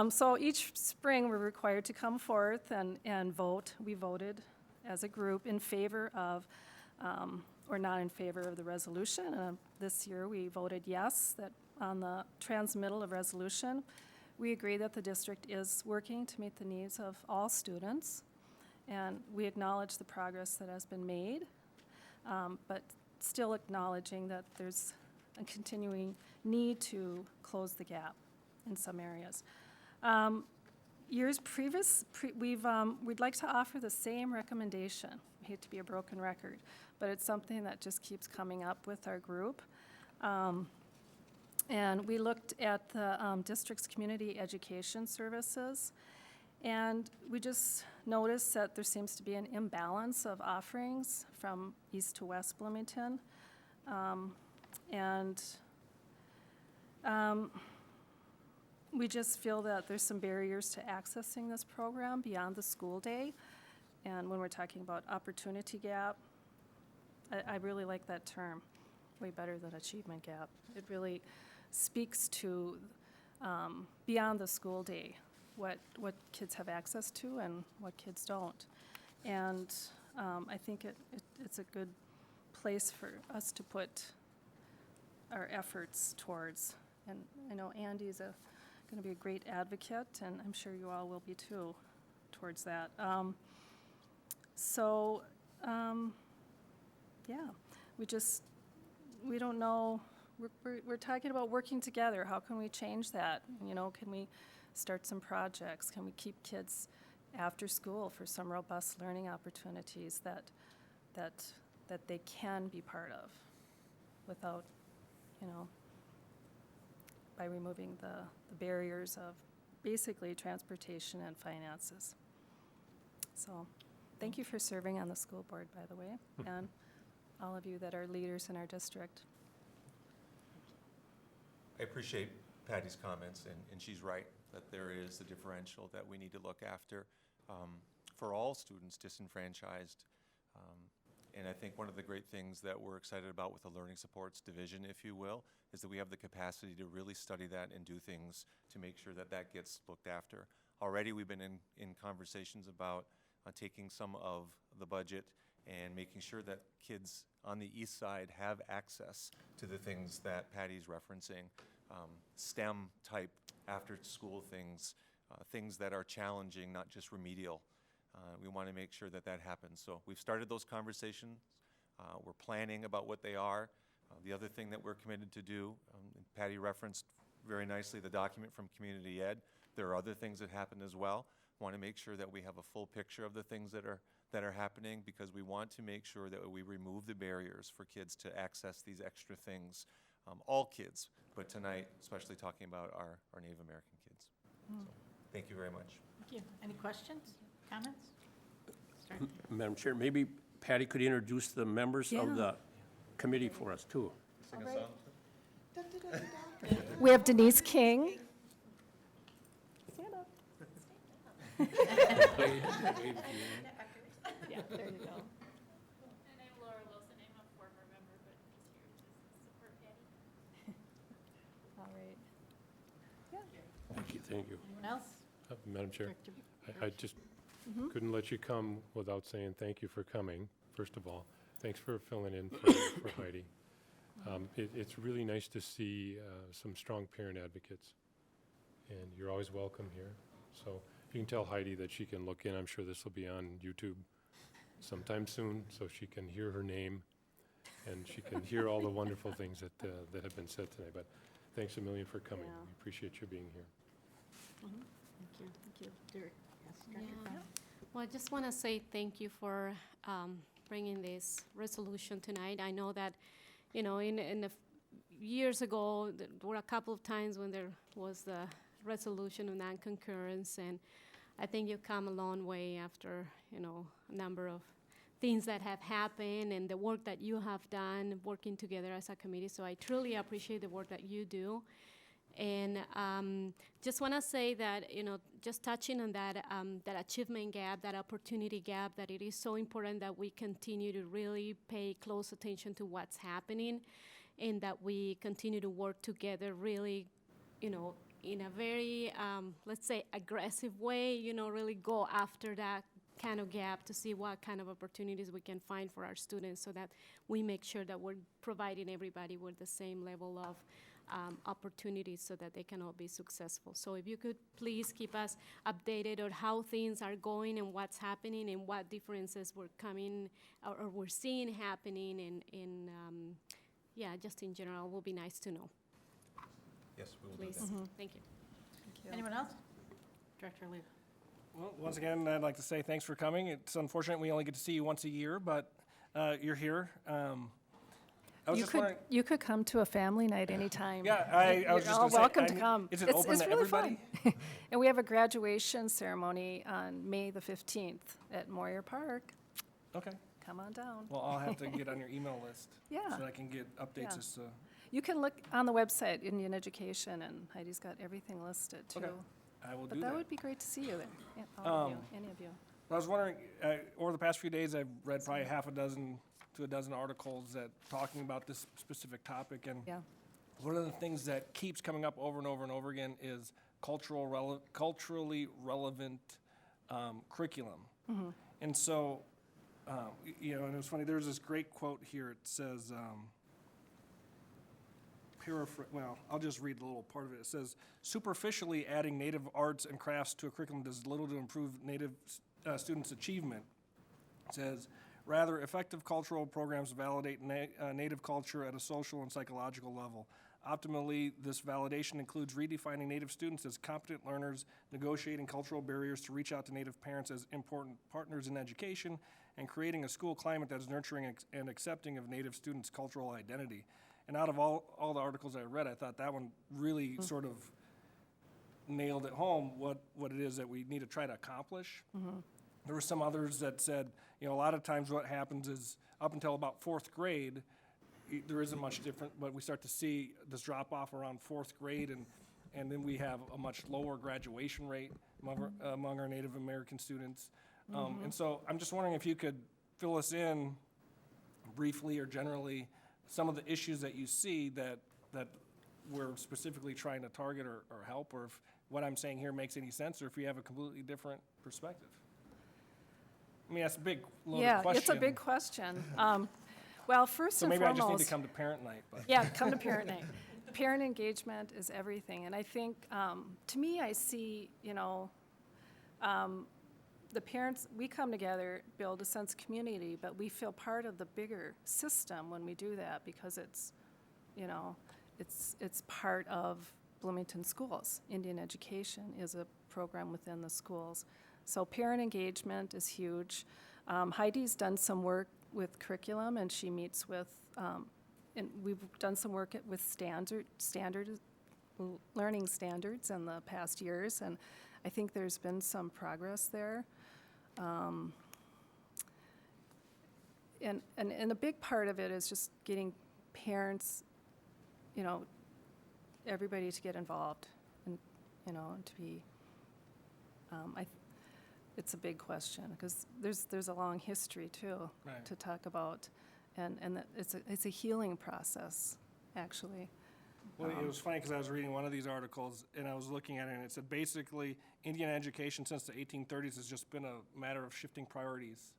So each spring, we're required to come forth and vote. We voted as a group in favor of, or not in favor of the resolution. This year, we voted yes, that on the transmittal of resolution, we agree that the district is working to meet the needs of all students, and we acknowledge the progress that has been made, but still acknowledging that there's a continuing need to close the gap in some areas. Years previous, we'd like to offer the same recommendation. I hate to be a broken record, but it's something that just keeps coming up with our group. And we looked at the district's community education services, and we just noticed that there seems to be an imbalance of offerings from east to west Bloomington. We just feel that there's some barriers to accessing this program beyond the school day. And when we're talking about opportunity gap, I really like that term, way better than achievement gap. It really speaks to beyond the school day, what kids have access to and what kids don't. And I think it's a good place for us to put our efforts towards. And I know Andy's going to be a great advocate, and I'm sure you all will be too, towards that. Yeah, we don't know, we're talking about working together. How can we change that? You know, can we start some projects? Can we keep kids after school for some robust learning opportunities that they can be part of without, you know, by removing the barriers of basically transportation and finances. So thank you for serving on the school board, by the way, and all of you that are leaders in our district. I appreciate Patty's comments, and she's right, that there is a differential that we need to look after for all students disenfranchised. And I think one of the great things that we're excited about with the Learning Supports Division, if you will, is that we have the capacity to really study that and do things to make sure that that gets looked after. Already we've been in conversations about taking some of the budget and making sure that kids on the east side have access to the things that Patty's referencing, STEM type after school things, things that are challenging, not just remedial. We want to make sure that that happens. So we've started those conversations. We're planning about what they are. The other thing that we're committed to do, and Patty referenced very nicely the document from Community Ed. There are other things that happen as well. Want to make sure that we have a full picture of the things that are happening, because we want to make sure that we remove the barriers for kids to access these extra things. All kids, but tonight, especially talking about our Native American kids. So, thank you very much. Thank you. Any questions, comments? Start. Madam Chair, maybe Patty could introduce the members of the committee for us, too. Sing a song? We have Denise King. Stand up. Yeah, there you go. And I'm Laura Wilson. I'm a former member, but just here to support Patty. All right. Thank you. Anyone else? Madam Chair, Director- I just couldn't let you come without saying thank you for coming, first of all. Thanks for filling in for Heidi. It's really nice to see some strong parent advocates. and you're always welcome here. So you can tell Heidi that she can look in. I'm sure this will be on YouTube sometime soon, so she can hear her name, and she can hear all the wonderful things that have been said today. But thanks a million for coming. Yeah. We appreciate you being here. Thank you. Derek? Yes, Director Yeah. Brown? Well, I just want to say thank you for bringing this resolution tonight. I know that, in the years ago, there were a couple of times when there was the resolution of non-concurrence, and I think you've come a long way after, a number of things that have happened and the work that you have done working together as a committee. So I truly appreciate the work that you do. And just want to say that, just touching on that, that achievement gap, that opportunity gap, that it is so important that we continue to really pay close attention to what's happening and that we continue to work together really, in a very, let's say, aggressive way, really go after that kind of gap to see what kind of opportunities we can find for our students so that we make sure that we're providing everybody with the same level of opportunities so that they can all be successful. So if you could please keep us updated on how things are going and what's happening and what differences we're coming or we're seeing happening in just in general, will be nice to know. Yes, we will do Please, that. thank you. Anyone else? Director Lee? Well, once again, I'd like to say thanks for coming. It's unfortunate we only get to see you once a year, but you're here. I was just wondering. You could come to a family night anytime. Yeah, I was You're just all gonna say, welcome to come. Is it open to really everybody? fun. And we have a graduation ceremony on May the 15th at Moyer Park. Okay. Come on down. Well, I'll have to get on your email list. Yeah. So that I can get updates Yeah. as to. You can look on the website, Indian Education, and Heidi's got everything listed too. Okay. I will do But that. that would be great to see you there, yeah, all of you, any of you. I was wondering, over the past few days, I've read probably half a dozen to a dozen articles that talking about this specific topic, and Yeah. one of the things that keeps coming up over and over and over again is culturally relevant curriculum. And so, and it was funny, there's this great quote here. It says, I'll just read a little part of it. It says, superficially adding native arts and crafts to a curriculum does little to improve native students' achievement. It says, rather, effective cultural programs validate native culture at a social and psychological level. Optimally, this validation includes redefining native students as competent learners, negotiating cultural barriers to reach out to native parents as important partners in education, and creating a school climate that is nurturing and accepting of native students' cultural identity. And out of all the articles I read, I thought that one really sort of nailed it home what it is that we need to try to accomplish. There were some others that said, a lot of times what happens is up until about fourth grade, there isn't much different, but we start to see this drop off around fourth grade, and then we have a much lower graduation rate among our Native American students. And so I'm just wondering if you could fill us in briefly or generally some of the issues that you see that we're specifically trying to target or help, or if what I'm saying here makes any sense, or if you have a completely different perspective. I mean, that's a big loaded question. Yeah, it's a big question. Well, first So and maybe foremost. I just need to come to parent night, but. Yeah, come to parent night. Parent engagement is everything, and I think, to me, I see, the parents, we come together, build a sense of community, but we feel part of the bigger system when we do that because it's, it's part of Bloomington schools. Indian Education is a program within the schools. So parent engagement is huge. Heidi's done some work with curriculum, and she meets with, and we've done some work with learning standards in the past years, and I think there's been some progress there. And a big part of it is just getting parents, everybody to get involved and, to be, it's a big question because there's a long history too Right. to talk about, and that it's a healing process, actually. Well, it was funny because I was reading one of these articles and I was looking at it and it said basically Indian education since the 1830s has just been a matter of shifting priorities,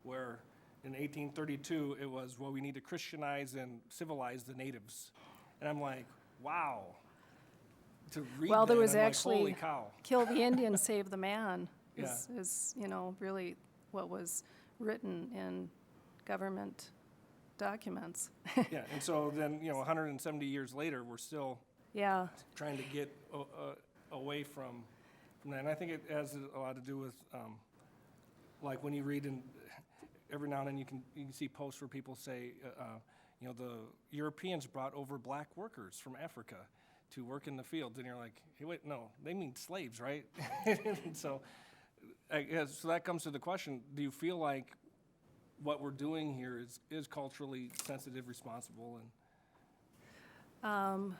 where in 1832 it was, well, we need to Christianize and civilize the natives. And I'm like, wow, to read Well, there that, was I'm like, actually holy cow. kill the Indian, save the man Yeah. is, you know, really what was written in government documents. Yeah, and so then, 170 years later, we're still Yeah, trying to get away from that. And I think it has a lot to do with, like when you read in, every now and then you can see posts where people say, the Europeans brought over black workers from Africa to work in the fields, and you're like, hey, wait, no, they mean slaves, right? And so, I guess, so that comes to the question: do you feel like what we're doing here is culturally sensitive, responsible, and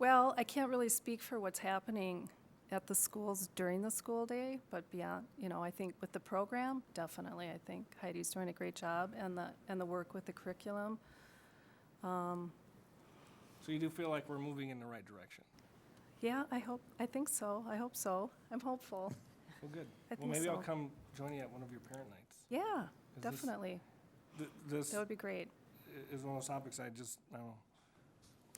well, I can't really speak for what's happening at the schools during the school day, but beyond, I think with the program, definitely, I think Heidi's doing a great job, and the work with the curriculum. so you do feel like we're moving in the right direction? Yeah, I think so. I hope so. I'm hopeful. Well, good. I Well, think maybe I'll so. come join you at one of your parent nights. Yeah, this- definitely. This That would be great. is one of those topics I don't know.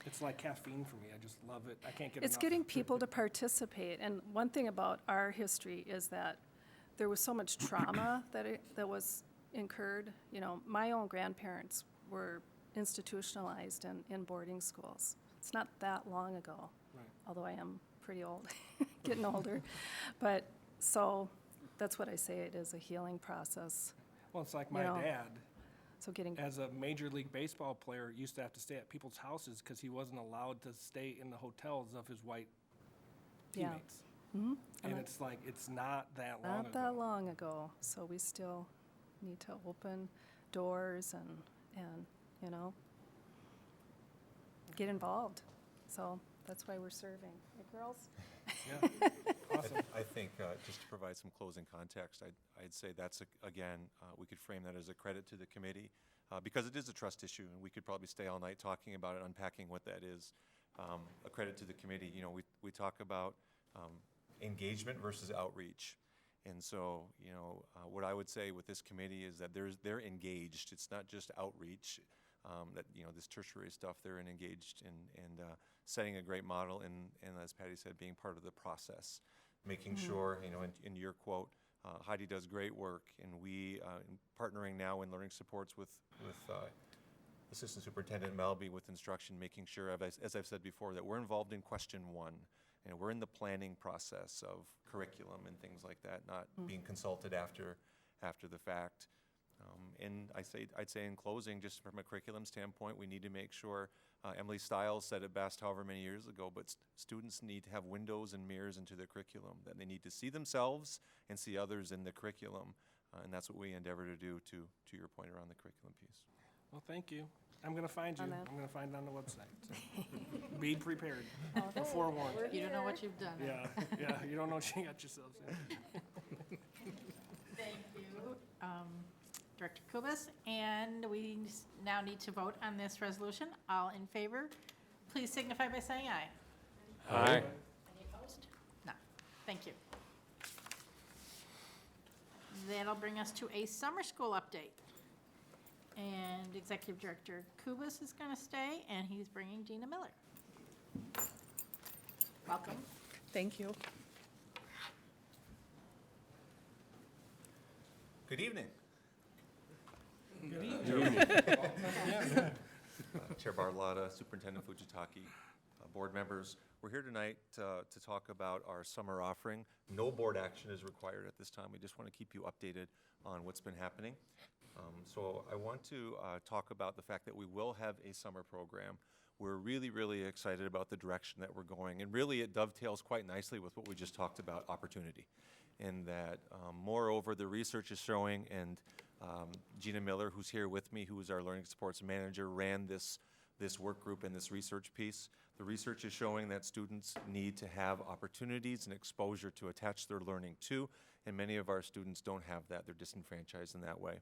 It's like caffeine for me. I just love it. I can't get It's enough. getting people to participate, and one thing about our history is that there was so much trauma that was incurred. My own grandparents were institutionalized in boarding schools. It's not that long ago, Right. although I am pretty old, getting older. But, so, that's what I say, it is a healing process. Well, it's like my dad, So getting, as a Major League Baseball player, used to have to stay at people's houses because he wasn't allowed to stay in the hotels of his white Yeah. teammates. And And I- it's like, it's not that long not that ago. long ago, so we still need to open doors and get involved. So that's why we're serving. Hey, girls? Yeah. Awesome. I think, just to provide some closing context, I'd say that's, again, we could frame that as a credit to the committee, because it is a trust issue, and we could probably stay all night talking about it, unpacking what that is. A credit to the committee. We talk about engagement versus outreach. And so, what I would say with this committee is that they're engaged. It's not just outreach, this tertiary stuff, they're engaged in setting a great model and as Patty said, being part of the process. Making sure, in your quote, Heidi does great work, and we, partnering now in learning supports with Assistant Superintendent Melby with instruction, making sure, as I've said before, that we're involved in question one. We're in the planning process of curriculum and things like that, not being consulted after the fact. And I'd say in closing, just from a curriculum standpoint, we need to make sure, Emily Stiles said it best however many years ago, but students need to have windows and mirrors into their curriculum, that they need to see themselves and see others in the curriculum. And that's what we endeavor to do, to your point around the curriculum piece. Well, thank you. I'm going to find you. On that. I'm going to find it on the website. So be prepared. Okay. Forewarned. We're You don't know here. what you've done. Yeah, you don't know what you got yourselves in. Thank you, Director Kubus. And we now need to vote on this resolution. All in favor, please signify by saying aye. Aye. Any opposed? No. Thank you. That'll bring us to a summer school update. And Executive Director Kubus is going to stay, and he's bringing Gina Miller. Welcome. Thank you. Good evening. Chair Bartolotta, Superintendent Fujitaki, board members, we're here tonight to talk about our summer offering. No board action is required at this time. We just want to keep you updated on what's been happening. So I want to talk about the fact that we will have a summer program. We're really, really excited about the direction that we're going, and really it dovetails quite nicely with what we just talked about, opportunity. And that, moreover, the research is showing, and Gina Miller, who's here with me, who is our learning supports manager, ran this work group and this research piece. The research is showing that students need to have opportunities and exposure to attach their learning to, and many of our students don't have that. They're disenfranchised in that way.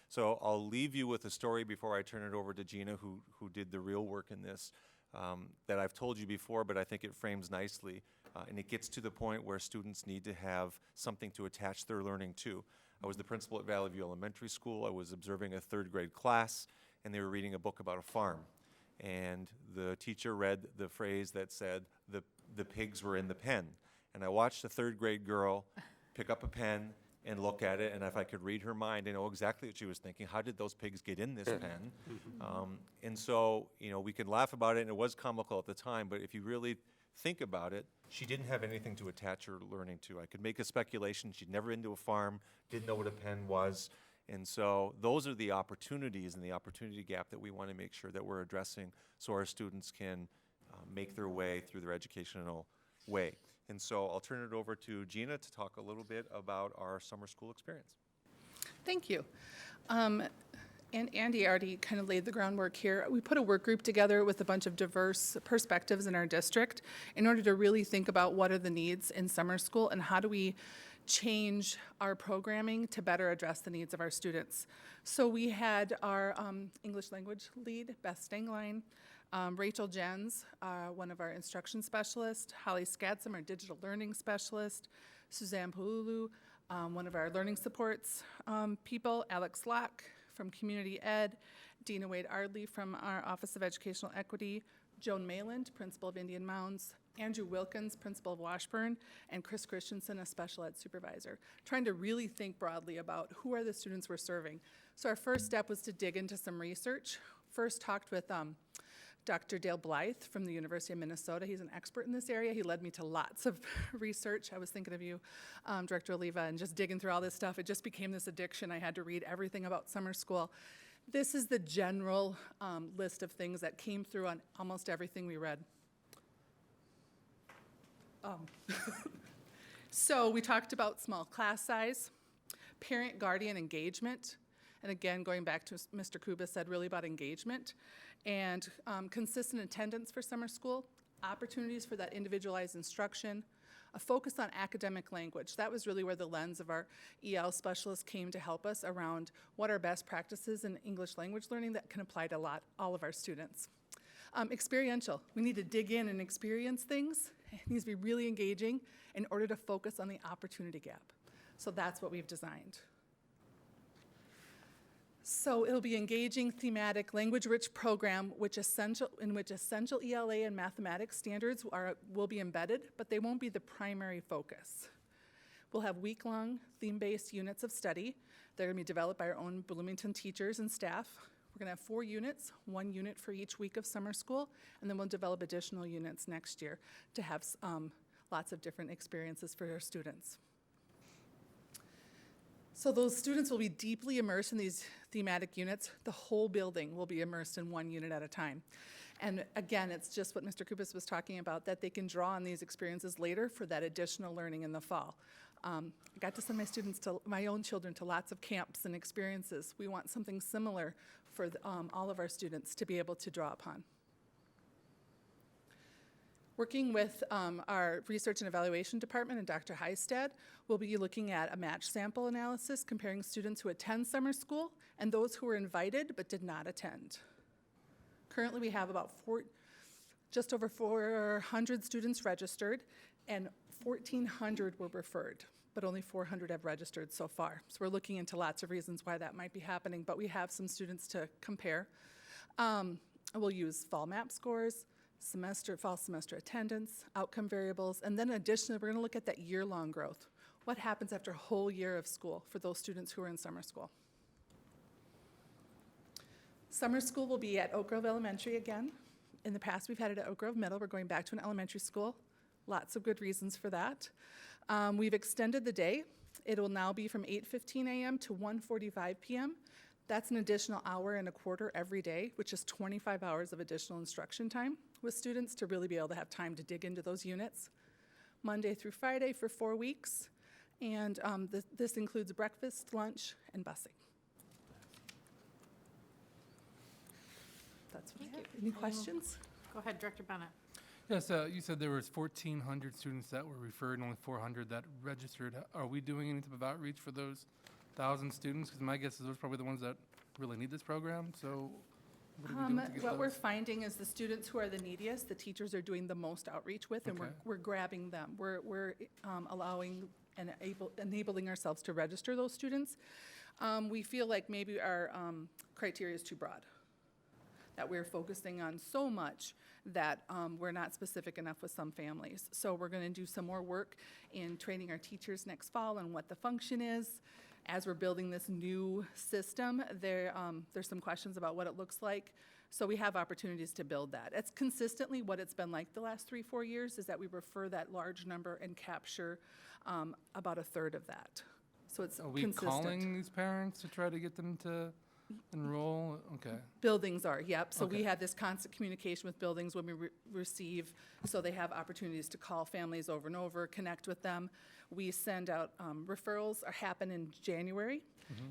So I'll leave you with a story before I turn it over to Gina, who did the real work in this, that I've told you before, but I think it frames nicely. And it gets to the point where students need to have something to attach their learning to. I was the principal at Valley View Elementary School. I was observing a third grade class, and they were reading a book about a farm. And the teacher read the phrase that said, the pigs were in the pen. And I watched a third grade girl pick up a pen and look at it, and if I could read her mind, I know exactly what she was thinking. How did those pigs get in this pen? And so, you know, we can laugh about it, and it was comical at the time, but if you really think about it, she didn't have anything to attach her learning to. I could make a speculation. She'd never been to a farm, didn't know what a pen was. And so those are the opportunities and the opportunity gap that we want to make sure that we're addressing so our students can make their way through their educational way. And so I'll turn it over to Gina to talk a little bit about our summer school experience. Thank you. And Andy already kind of laid the groundwork here. We put a work group together with a bunch of diverse perspectives in our district in order to really think about what are the needs in summer school and how do we change our programming to better address the needs of our students. So we had our English language lead, Beth Stenglein, Rachel Jens, one of our instruction specialists, Holly Skatzum, our digital learning specialist, Suzanne Pululu, one of our learning supports people, Alex Locke from Community Ed, Dina Wade-Ardley from our Office of Educational Equity, Joan Mayland, principal of Indian Mounds, Andrew Wilkins, principal of Washburn, and Chris Christensen, a special ed supervisor, trying to really think broadly about who are the students we're serving. So our first step was to dig into some research. First talked with Dr. Dale Blythe from the University of Minnesota. He's an expert in this area. He led me to lots of research. I was thinking of you, Director Oliva, and just digging through all this stuff. It just became this addiction. I had to read everything about summer school. This is the general list of things that came through on almost everything we read. So we talked about small class size, parent-guardian engagement, and again, going back to Mr. Kuba said, really about engagement, and consistent attendance for summer school, opportunities for that individualized instruction, a focus on academic language. That was really where the lens of our EL specialists came to help us around what are best practices in English language learning that can apply to all of our students. Experiential. We need to dig in and experience things. It needs to be really engaging in order to focus on the opportunity gap. So that's what we've designed. So it'll be engaging, thematic, language-rich program in which essential ELA and mathematics standards will be embedded, but they won't be the primary focus. We'll have week-long theme-based units of study. They're going to be developed by our own Bloomington teachers and staff. We're going to have 4 units, 1 unit for each week of summer school, and then we'll develop additional units next year to have lots of different experiences for our students. So those students will be deeply immersed in these thematic units. The whole building will be immersed in 1 unit at a time. And again, it's just what Mr. Kubis was talking about, that they can draw on these experiences later for that additional learning in the fall. I got to send my own children to lots of camps and experiences. We want something similar for all of our students to be able to draw upon. Working with our research and evaluation department and Dr. Heistad, we'll be looking at a match sample analysis comparing students who attend summer school and those who were invited but did not attend. Currently, we have about just over 400 students registered, and 1,400 were referred, but only 400 have registered so far. So we're looking into lots of reasons why that might be happening, but we have some students to compare. We'll use fall map scores, fall semester attendance, outcome variables, and then additionally, we're going to look at that year-long growth. What happens after a whole year of school for those students who are in summer school? Summer school will be at Oak Grove Elementary again. In the past, we've had it at Oak Grove Middle. We're going back to an elementary school. Lots of good reasons for that. We've extended the day. It will now be from 8:15 a.m. to 1:45 p.m. That's an additional hour and a quarter every day, which is 25 hours of additional instruction time with students to really be able to have time to dig into those units. Monday through Friday for 4 weeks, and this includes breakfast, lunch, and busing. That's what I have. Any questions? Go ahead, Director Bennett. Yes, you said there was 1,400 students that were referred and only 400 that registered. Are we doing any type of outreach for those 1,000 students? Because my guess is those are probably the ones that really need this program. So what are we doing to get What those? we're finding is the students who are the neediest, the teachers are doing the most outreach with, and Okay. we're grabbing them. We're allowing and enabling ourselves to register those students. We feel like maybe our criteria is too broad. that we're focusing on so much that we're not specific enough with some families. So we're going to do some more work in training our teachers next fall on what the function is. As we're building this new system, there's some questions about what it looks like. So we have opportunities to build that. It's consistently what it's been like the last 3-4 years, is that we refer that large number and capture about a third of that. So it's Are we consistent. calling these parents to try to get them to enroll? Okay. Buildings are, yep. So we Okay. have this constant communication with buildings when we receive, so they have opportunities to call families over and over, connect with them. We send out referrals, happen in January,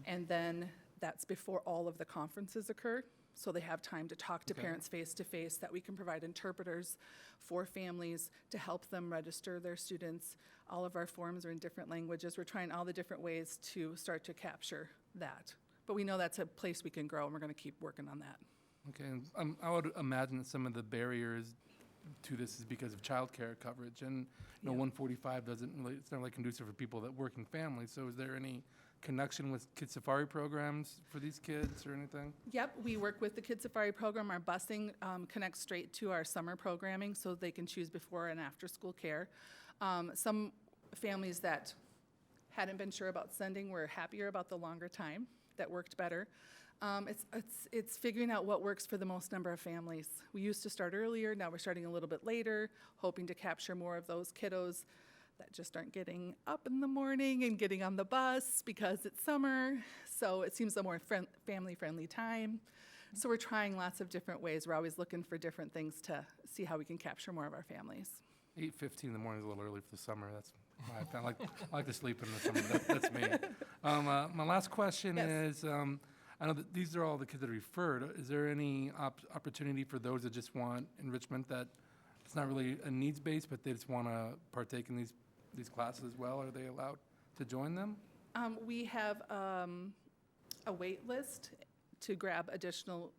and then that's before all of the conferences occur. So they have time to talk to Okay. parents face-to-face, that we can provide interpreters for families to help them register their students. All of our forms are in different languages. We're trying all the different ways to start to capture that. But we know that's a place we can grow, and we're going to keep working on that. Okay, and I would imagine that some of the barriers to this is because of childcare coverage, and you know, Yeah. 145 doesn't really, it's not really conducive for people that work in families. So is there any connection with Kid Safari programs for these kids or anything? Yep, we work with the Kid Safari program. Our busing connects straight to our summer programming, so they can choose before and after school care. Some families that hadn't been sure about sending were happier about the longer time. That worked better. It's figuring out what works for the most number of families. We used to start earlier, now we're starting a little bit later, hoping to capture more of those kiddos that just aren't getting up in the morning and getting on the bus because it's summer. So it seems a more family-friendly time. So we're trying lots of different ways. We're always looking for different things to see how we can capture more of our families. 8:15 in the morning is a little early for the summer. That's why I like to sleep in the summer. That's me. My last question Yes. is, I know that these are all the kids that are referred. Is there any opportunity for those that just want enrichment, that it's not really a needs-based, but they just want to partake in these classes as well? Are they allowed to join them? We have a wait list to grab additional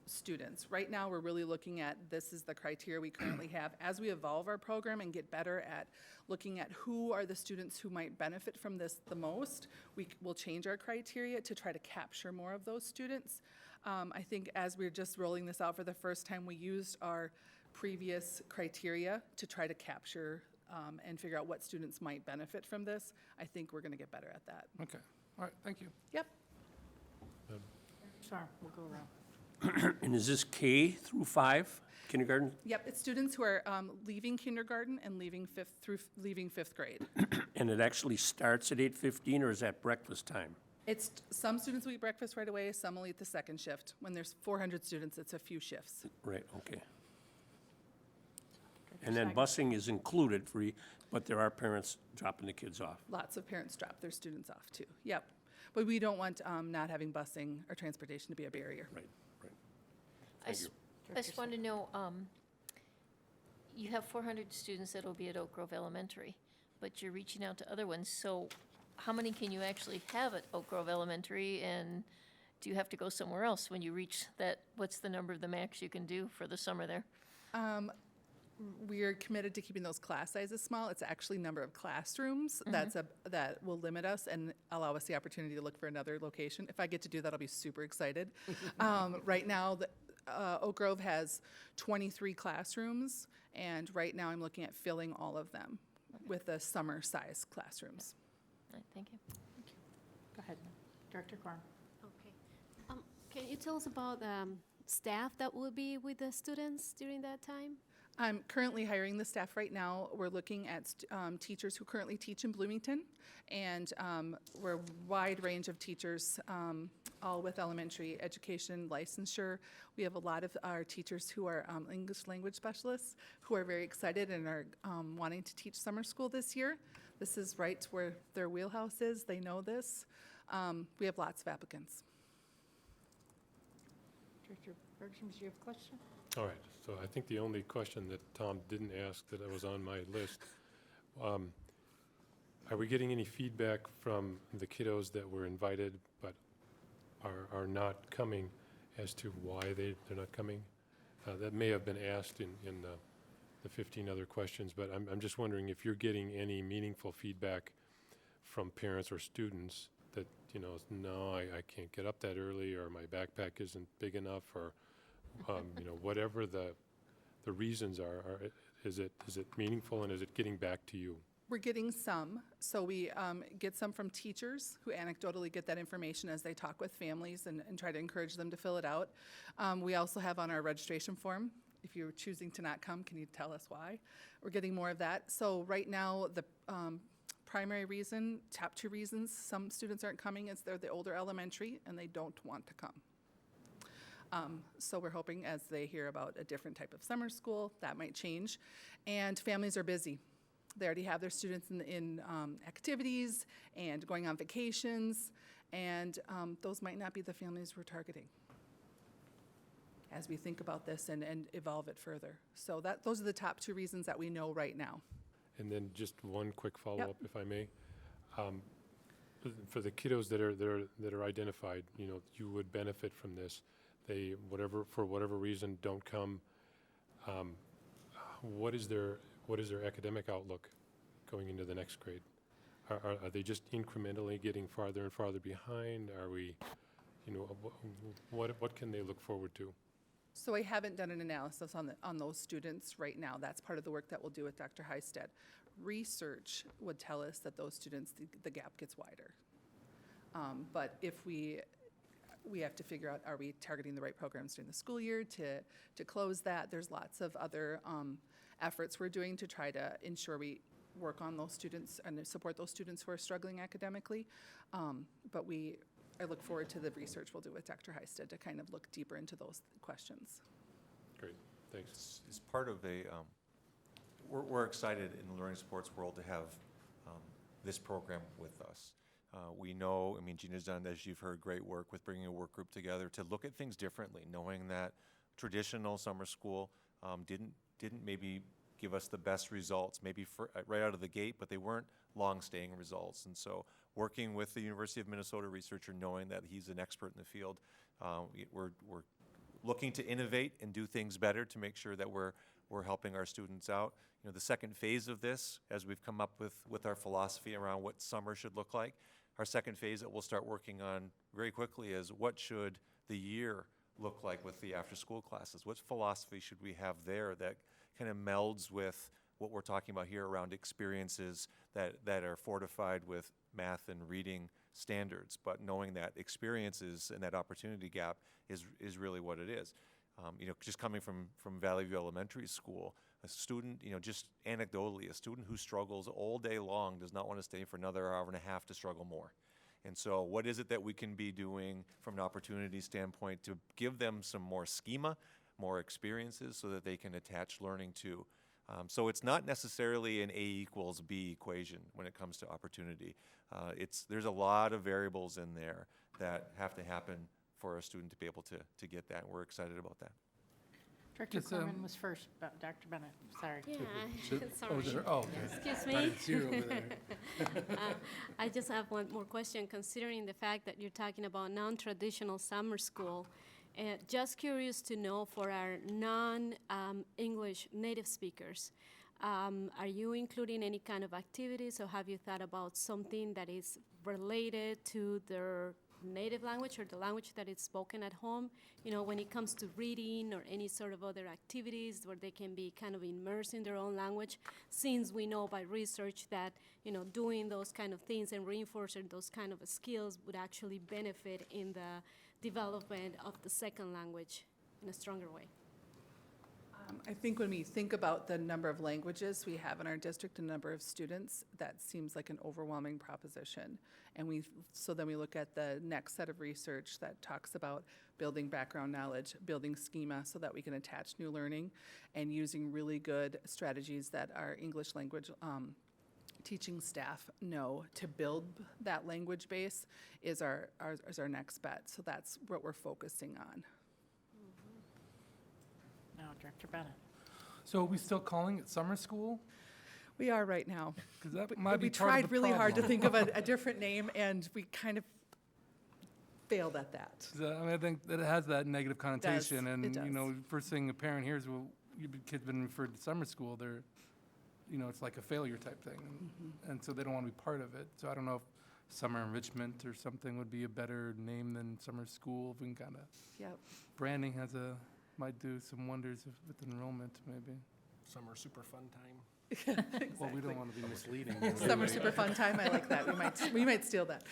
students. Right now, we're really looking at, this is the criteria we currently have. As we evolve our program and get better at looking at who are the students who might benefit from this the most, we will change our criteria to try to capture more of those students. I think as we're just rolling this out for the first time, we used our previous criteria to try to capture and figure out what students might benefit from this. I think we're going to get better at that. Okay. All right. Thank you. Yep. Sorry, we'll go around. And is this K through 5, kindergarten? Yep, it's students who are leaving kindergarten and leaving fifth grade. And it actually starts at 8:15, or is that breakfast time? It's, some students will eat breakfast right away, some will eat the second shift. When there's 400 students, it's a few shifts. Right, okay. And then busing is included but there are parents dropping the kids off. Lots of parents drop their students off too. Yep. But we don't want not having busing or transportation to be a barrier. Right, right. I just want to know, you have 400 students that'll be at Oak Grove Elementary, but you're reaching out to other ones, so how many can you actually have at Oak Grove Elementary, and do you have to go somewhere else when you reach that, what's the number of the max you can do for the summer there? We're committed to keeping those class sizes small. It's actually number of classrooms that will limit us and allow us the opportunity to look for another location. If I get to do that, I'll be super excited. Right now, Oak Grove has 23 classrooms, and right now I'm looking at filling all of them with the summer size classrooms. All right, thank you. Go ahead, Director Corn. Okay. Can you tell us about staff that will be with the students during that time? I'm currently hiring the staff right now. We're looking at teachers who currently teach in Bloomington, and we're a wide range of teachers, all with elementary education licensure. We have a lot of our teachers who are English language specialists who are very excited and are wanting to teach summer school this year. This is right where their wheelhouse is. They know this. We have lots of applicants. Director Bergstrom, do you have a question? All right, so I think the only question that Tom didn't ask that was on my list, are we getting any feedback from the kiddos that were invited but are not coming as to why they're not coming? That may have been asked in the 15 other questions, but I'm just wondering if you're getting any meaningful feedback from parents or students that, you know, no, I can't get up that early, or my backpack isn't big enough, or whatever the reasons are, is it meaningful and is it getting back to you? We're getting some. So we get some from teachers who anecdotally get that information as they talk with families and try to encourage them to fill it out. We also have on our registration form, if you're choosing to not come, can you tell us why? We're getting more of that. So right now, the primary reason, top 2 reasons some students aren't coming is they're the older elementary and they don't want to come. So we're hoping as they hear about a different type of summer school, that might change. And families are busy. They already have their students in activities and going on vacations, and those might not be the families we're targeting as we think about this and evolve it further. So those are the top 2 reasons that we know right now. And then just one quick follow-up, if I may. For the kiddos that are identified, you would benefit from this. They, for whatever reason, don't come. What is their academic outlook going into the next grade? Are they just incrementally getting farther and farther behind? Are we, what can they look forward to? So I haven't done an analysis on those students right now. That's part of the work that we'll do with Dr. Heisted. Research would tell us that those students, the gap gets wider. But if we have to figure out, are we targeting the right programs during the school year to close that? There's lots of other efforts we're doing to try to ensure we work on those students and support those students who are struggling academically. But I look forward to the research we'll do with Dr. Heisted to kind of look deeper into those questions. Great, thanks. As part of we're excited in the learning supports world to have this program with us. We know, Gina's done, as you've heard, great work with bringing a work group together to look at things differently, knowing that traditional summer school didn't maybe give us the best results, maybe right out of the gate, but they weren't long-staying results. And so working with the University of Minnesota researcher, knowing that he's an expert in the field, we're looking to innovate and do things better to make sure that we're helping our students out. The second phase of this, as we've come up with our philosophy around what summer should look like, our second phase that we'll start working on very quickly is what should the year look like with the after-school classes? What philosophy should we have there that kind of melds with what we're talking about here around experiences that are fortified with math and reading standards, but knowing that experiences and that opportunity gap is really what it is. Just coming from Valley View Elementary School, a student, just anecdotally, a student who struggles all day long does not want to stay for another hour and a half to struggle more. And so what is it that we can be doing from an opportunity standpoint to give them some more schema, more experiences so that they can attach learning to? So it's not necessarily an A equals B equation when it comes to opportunity. There's a lot of variables in there that have to happen for a student to be able to get that. We're excited about that. Director Corman was first, but Dr. Bennett, sorry. Yeah, Oh, sorry. okay. Excuse I me. didn't see her over there. I just have one more question, considering the fact that you're talking about non-traditional summer school. Just curious to know for our non-English native speakers, are you including any kind of activities, or have you thought about something that is related to their native language or the language that is spoken at home, when it comes to reading or any sort of other activities where they can be kind of immersed in their own language, since we know by research that, doing those kind of things and reinforcing those kind of skills would actually benefit in the development of the second language in a stronger way. I think when we think about the number of languages we have in our district and number of students, that seems like an overwhelming proposition. And so then we look at the next set of research that talks about building background knowledge, building schema so that we can attach new learning, and using really good strategies that our English language teaching staff know to build that language base is our next bet. So that's what we're focusing on. Now, Director Bennett. So are we still calling it summer school? We are right now. Because that But might be we part of tried the really hard to problem. think of a different name, and we kind of failed at that. 'Cause, I think that it has that negative connotation, and it does. first thing a parent hears, well, your kid's been referred to summer school, they're, it's like a failure type thing, and so they don't want to be part of it. So I don't know if summer enrichment or something would be a better name than summer school. If we can kind of Yep. branding has a might do some wonders with enrollment, maybe. Summer super fun time. Well, we don't want to be misleading. Summer super fun time, I like that. We might steal that.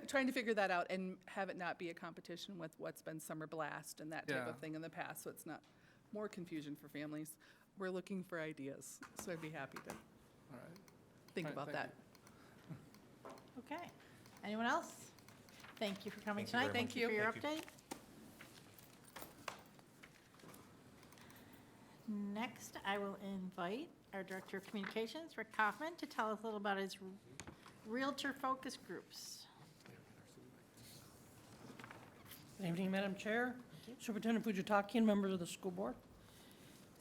Trying to figure that out and have it not be a competition with what's been summer blast and that type Yeah. of thing in the past, so it's not more confusion for families. We're looking for ideas, so I'd be happy to All right. think All right, about thank that. Okay. Anyone else? Thank you for coming Thank you tonight. very Thank you for your Thank update. Next, I will invite our Director of Communications, Rick Kaufman, to tell us a little about his Realtor focus groups. Good evening, Madam Chair, Superintendent Fujitaki, and members of the school board.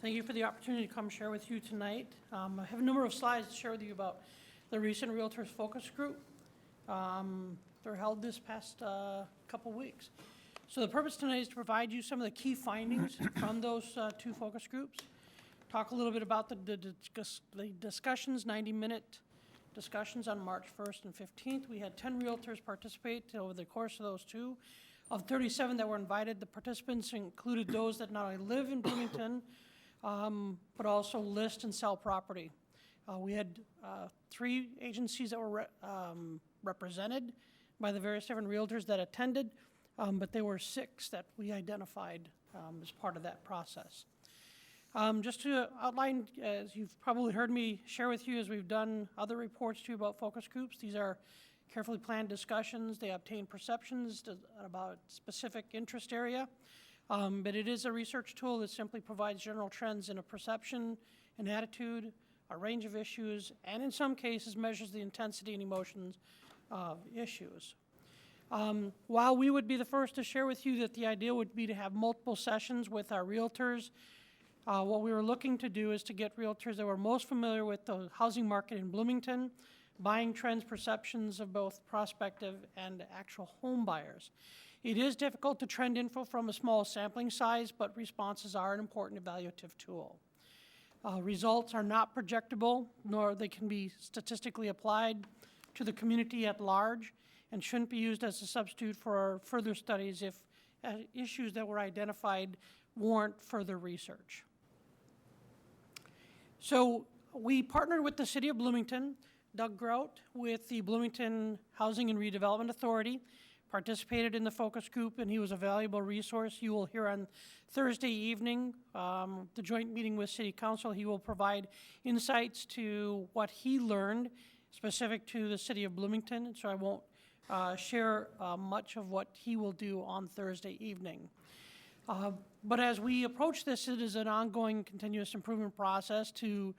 Thank you for the opportunity to come share with you tonight. I have a number of slides to share with you about the recent Realtors Focus Group. They're held this past couple weeks. So the purpose tonight is to provide you some of the key findings from those two focus groups. Talk a little bit about the discussions, 90-minute discussions on March 1st and 15th. We had 10 realtors participate over the course of those two. Of 37 that were invited, the participants included those that not only live in Bloomington, but also list and sell property. We had 3 agencies that were represented by the various different realtors that attended, but there were 6 that we identified as part of that process. Just to outline, as you've probably heard me share with you as we've done other reports to you about focus groups, these are carefully planned discussions. They obtain perceptions about specific interest area, but it is a research tool that simply provides general trends in a perception, an attitude, a range of issues, and in some cases measures the intensity and emotions of issues. While we would be the first to share with you that the idea would be to have multiple sessions with our realtors, what we were looking to do is to get realtors that were most familiar with the housing market in Bloomington, buying trends, perceptions of both prospective and actual home buyers. It is difficult to trend info from a small sampling size, but responses are an important evaluative tool. Results are not projectable, nor they can be statistically applied to the community at large, and shouldn't be used as a substitute for further studies if issues that were identified warrant further research. So we partnered with the City of Bloomington. Doug Grout with the Bloomington Housing and Redevelopment Authority participated in the focus group, and he was a valuable resource. You will hear on Thursday evening, the joint meeting with City Council, he will provide insights to what he learned specific to the City of Bloomington, and so I won't share much of what he will do on Thursday evening. But as we approach this, it is an ongoing continuous improvement process to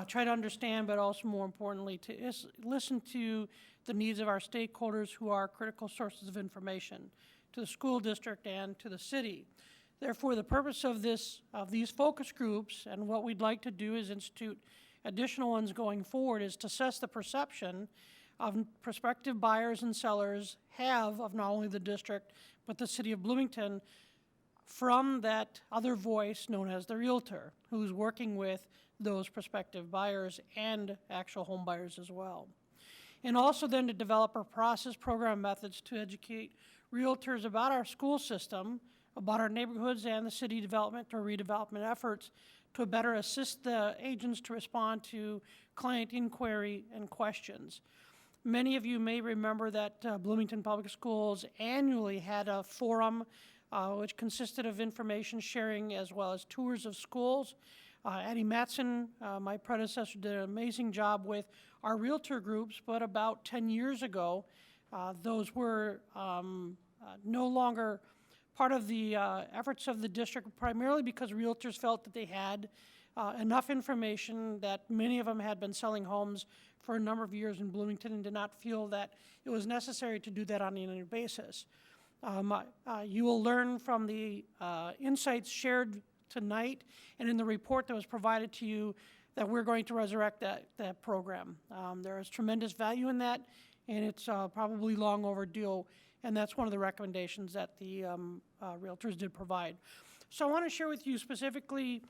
try to understand, but also more importantly, to listen to the needs of our stakeholders who are critical sources of information to the school district and to the city. Therefore, the purpose of these focus groups and what we'd like to do is institute additional ones going forward is to assess the perception of prospective buyers and sellers have of not only the district, but the City of Bloomington from that other voice known as the realtor, who's working with those prospective buyers and actual home buyers as well. And also then to develop our process program methods to educate realtors about our school system, about our neighborhoods and the city development or redevelopment efforts to better assist the agents to respond to client inquiry and questions. Many of you may remember that Bloomington Public Schools annually had a forum which consisted of information sharing as well as tours of schools. Addie Matson, my predecessor, did an amazing job with our realtor groups, but about 10 years ago, those were no longer part of the efforts of the district, primarily because realtors felt that they had enough information, that many of them had been selling homes for a number of years in Bloomington and did not feel that it was necessary to do that on an annual basis. You will learn from the insights shared tonight and in the report that was provided to you that we're going to resurrect that program. There is tremendous value in that, and it's probably long overdue, and that's one of the recommendations that the realtors did provide. So I want to share with you specifically,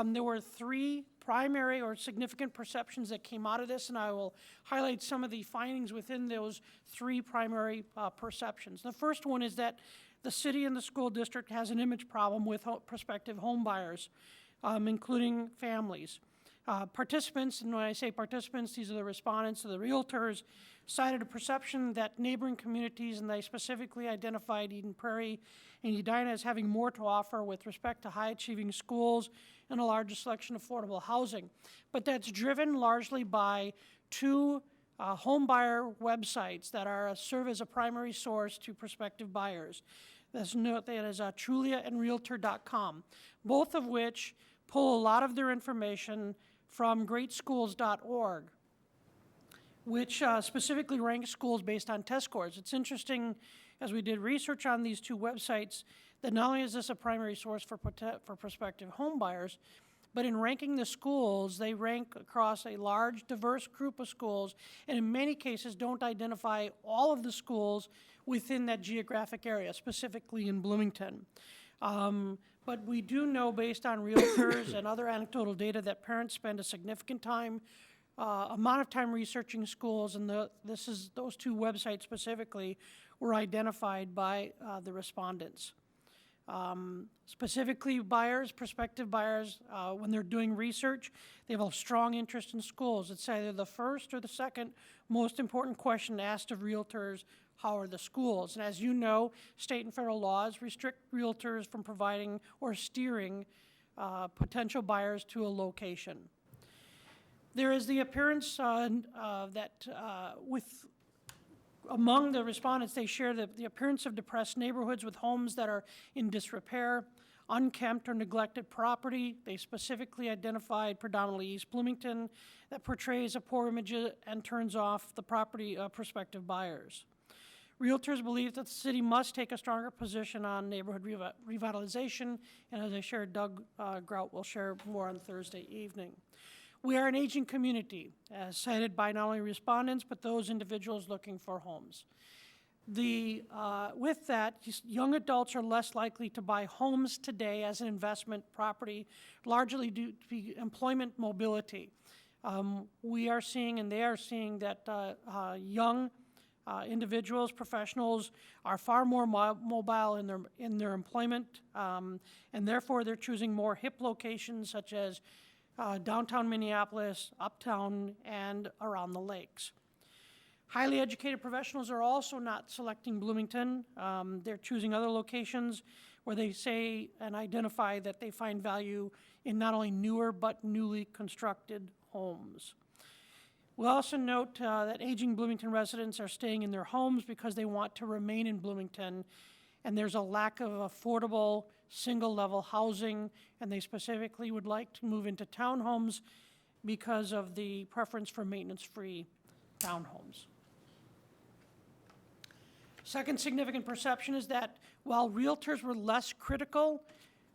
there were 3 primary or significant perceptions that came out of this, and I will highlight some of the findings within those 3 primary perceptions. The first one is that the city and the school district has an image problem with prospective home buyers, including families. Participants, and when I say participants, these are the respondents, the realtors, cited a perception that neighboring communities, and they specifically identified Eden Prairie and Edina as having more to offer with respect to high-achieving schools and a larger selection of affordable housing. But that's driven largely by 2 home buyer websites that serve as a primary source to prospective buyers. Let's note that is Trulia and Realtor.com, both of which pull a lot of their information from greatschools.org, which specifically ranks schools based on test scores. It's interesting, as we did research on these 2 websites, that not only is this a primary source for prospective home buyers, but in ranking the schools, they rank across a large, diverse group of schools, and in many cases don't identify all of the schools within that geographic area, specifically in Bloomington. But we do know, based on realtors and other anecdotal data, that parents spend a significant amount of time researching schools, and those 2 websites specifically were identified by the respondents. Specifically, prospective buyers, when they're doing research, they have a strong interest in schools. It's either the first or the second most important question asked of realtors: how are the schools? And as you know, state and federal laws restrict realtors from providing or steering potential buyers to a location. There is the appearance among the respondents, they share the appearance of depressed neighborhoods with homes that are in disrepair, unkempt or neglected property. They specifically identified predominantly East Bloomington that portrays a poor image and turns off the property prospective buyers. Realtors believe that the city must take a stronger position on neighborhood revitalization, and as I shared, Doug Grout will share more on Thursday evening. We are an aging community, as cited by not only respondents, but those individuals looking for homes. With that, young adults are less likely to buy homes today as an investment property, largely due to employment mobility. We are seeing, and they are seeing, that young individuals, professionals, are far more mobile in their employment, and therefore they're choosing more hip locations such as downtown Minneapolis, uptown, and around the lakes. Highly educated professionals are also not selecting Bloomington. They're choosing other locations where they say and identify that they find value in not only newer but newly constructed homes. We also note that aging Bloomington residents are staying in their homes because they want to remain in Bloomington, and there's a lack of affordable single-level housing, and they specifically would like to move into townhomes because of the preference for maintenance-free townhomes. Second significant perception is that while realtors were less critical,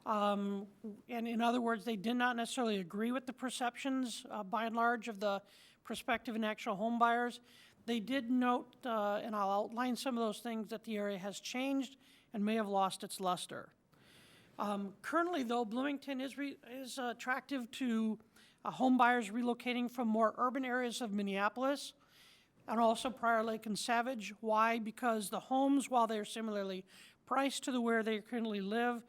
and in other words, they did not necessarily agree with the perceptions, by and large, of the prospective and actual home buyers, they did note, and I'll outline some of those things, that the area has changed and may have lost its luster. Currently, though, Bloomington is attractive to home buyers relocating from more urban areas of Minneapolis and also Prior Lake and Savage. Why? Because the homes, while they're similarly priced to where they currently live,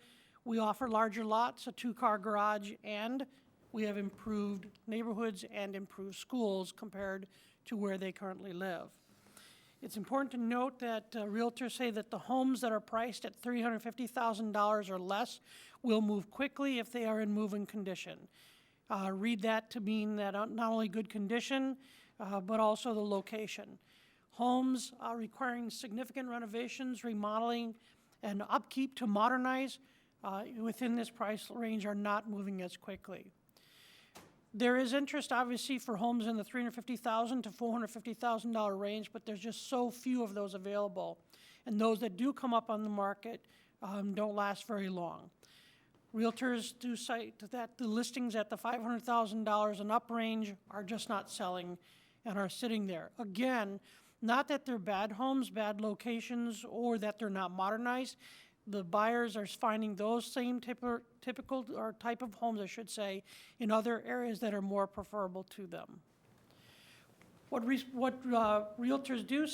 we offer larger lots, a 2-car garage, and we have improved neighborhoods and improved schools compared to where they currently live. It's important to note that realtors say that the homes that are priced at $350,000 or less will move quickly if they are in move-in condition. Read that to mean that not only good condition, but also the location. Homes requiring significant renovations, remodeling, and upkeep to modernize within this price range are not moving as quickly. There is interest, obviously, for homes in the $350,000 to $450,000 range, but there's just so few of those available. And those that do come up on the market don't last very long. Realtors do cite that the listings at the $500,000 and up range are just not selling and are sitting there. Again, not that they're bad homes, bad locations, or that they're not modernized. the buyers are finding those same typical, or type of homes, I should say, in other areas that are more preferable to them. What realtors do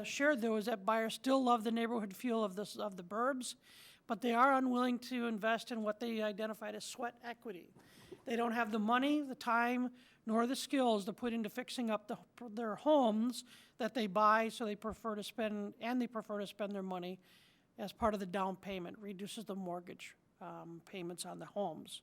share, though, is that buyers still love the neighborhood feel of the burbs, but they are unwilling to invest in what they identified as sweat equity. They don't have the money, the time, nor the skills to put into fixing up their homes that they buy, so they prefer to spend their money as part of the down payment, reduces the mortgage payments on the homes.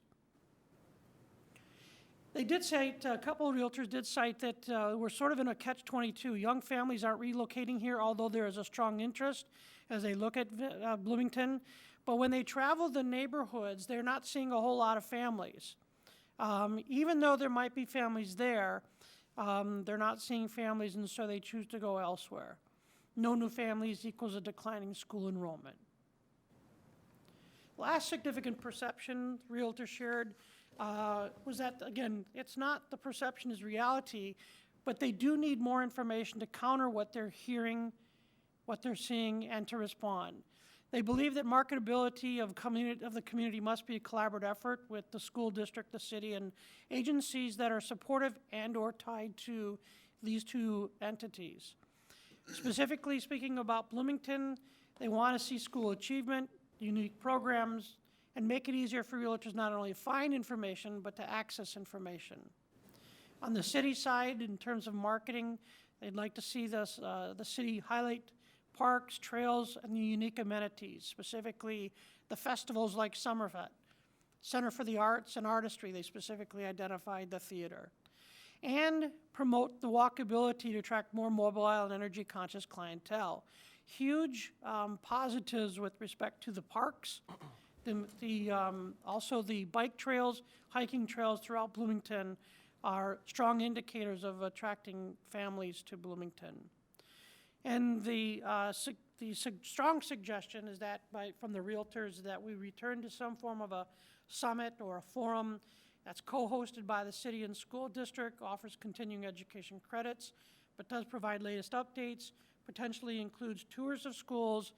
They did cite, a couple of realtors did cite that we're sort of in a catch-22. Young families aren't relocating here, although there is a strong interest as they look at Bloomington. But when they travel the neighborhoods, they're not seeing a whole lot of families. Even though there might be families there, they're not seeing families, and so they choose to go elsewhere. No new families equals a declining school enrollment. Last significant perception realtor shared was that, again, it's not the perception is reality, but they do need more information to counter what they're hearing, what they're seeing, and to respond. They believe that marketability of the community must be a collaborative effort with the school district, the city, and agencies that are supportive and or tied to these two entities. Specifically speaking about Bloomington, they want to see school achievement, unique programs, and make it easier for realtors not only to find information, but to access information. On the city side, in terms of marketing, they'd like to see the city highlight parks, trails, and the unique amenities, specifically the festivals like Summerfest, Center for the Arts and Artistry, they specifically identified the theater, and promote the walkability to attract more mobile and energy-conscious clientele. Huge positives with respect to the parks, also the bike trails, hiking trails throughout Bloomington are strong indicators of attracting families to Bloomington. And the strong suggestion is that from the realtors that we return to some form of a summit or a forum that's co-hosted by the city and school district, offers continuing education credits, but does provide latest updates, potentially includes tours of schools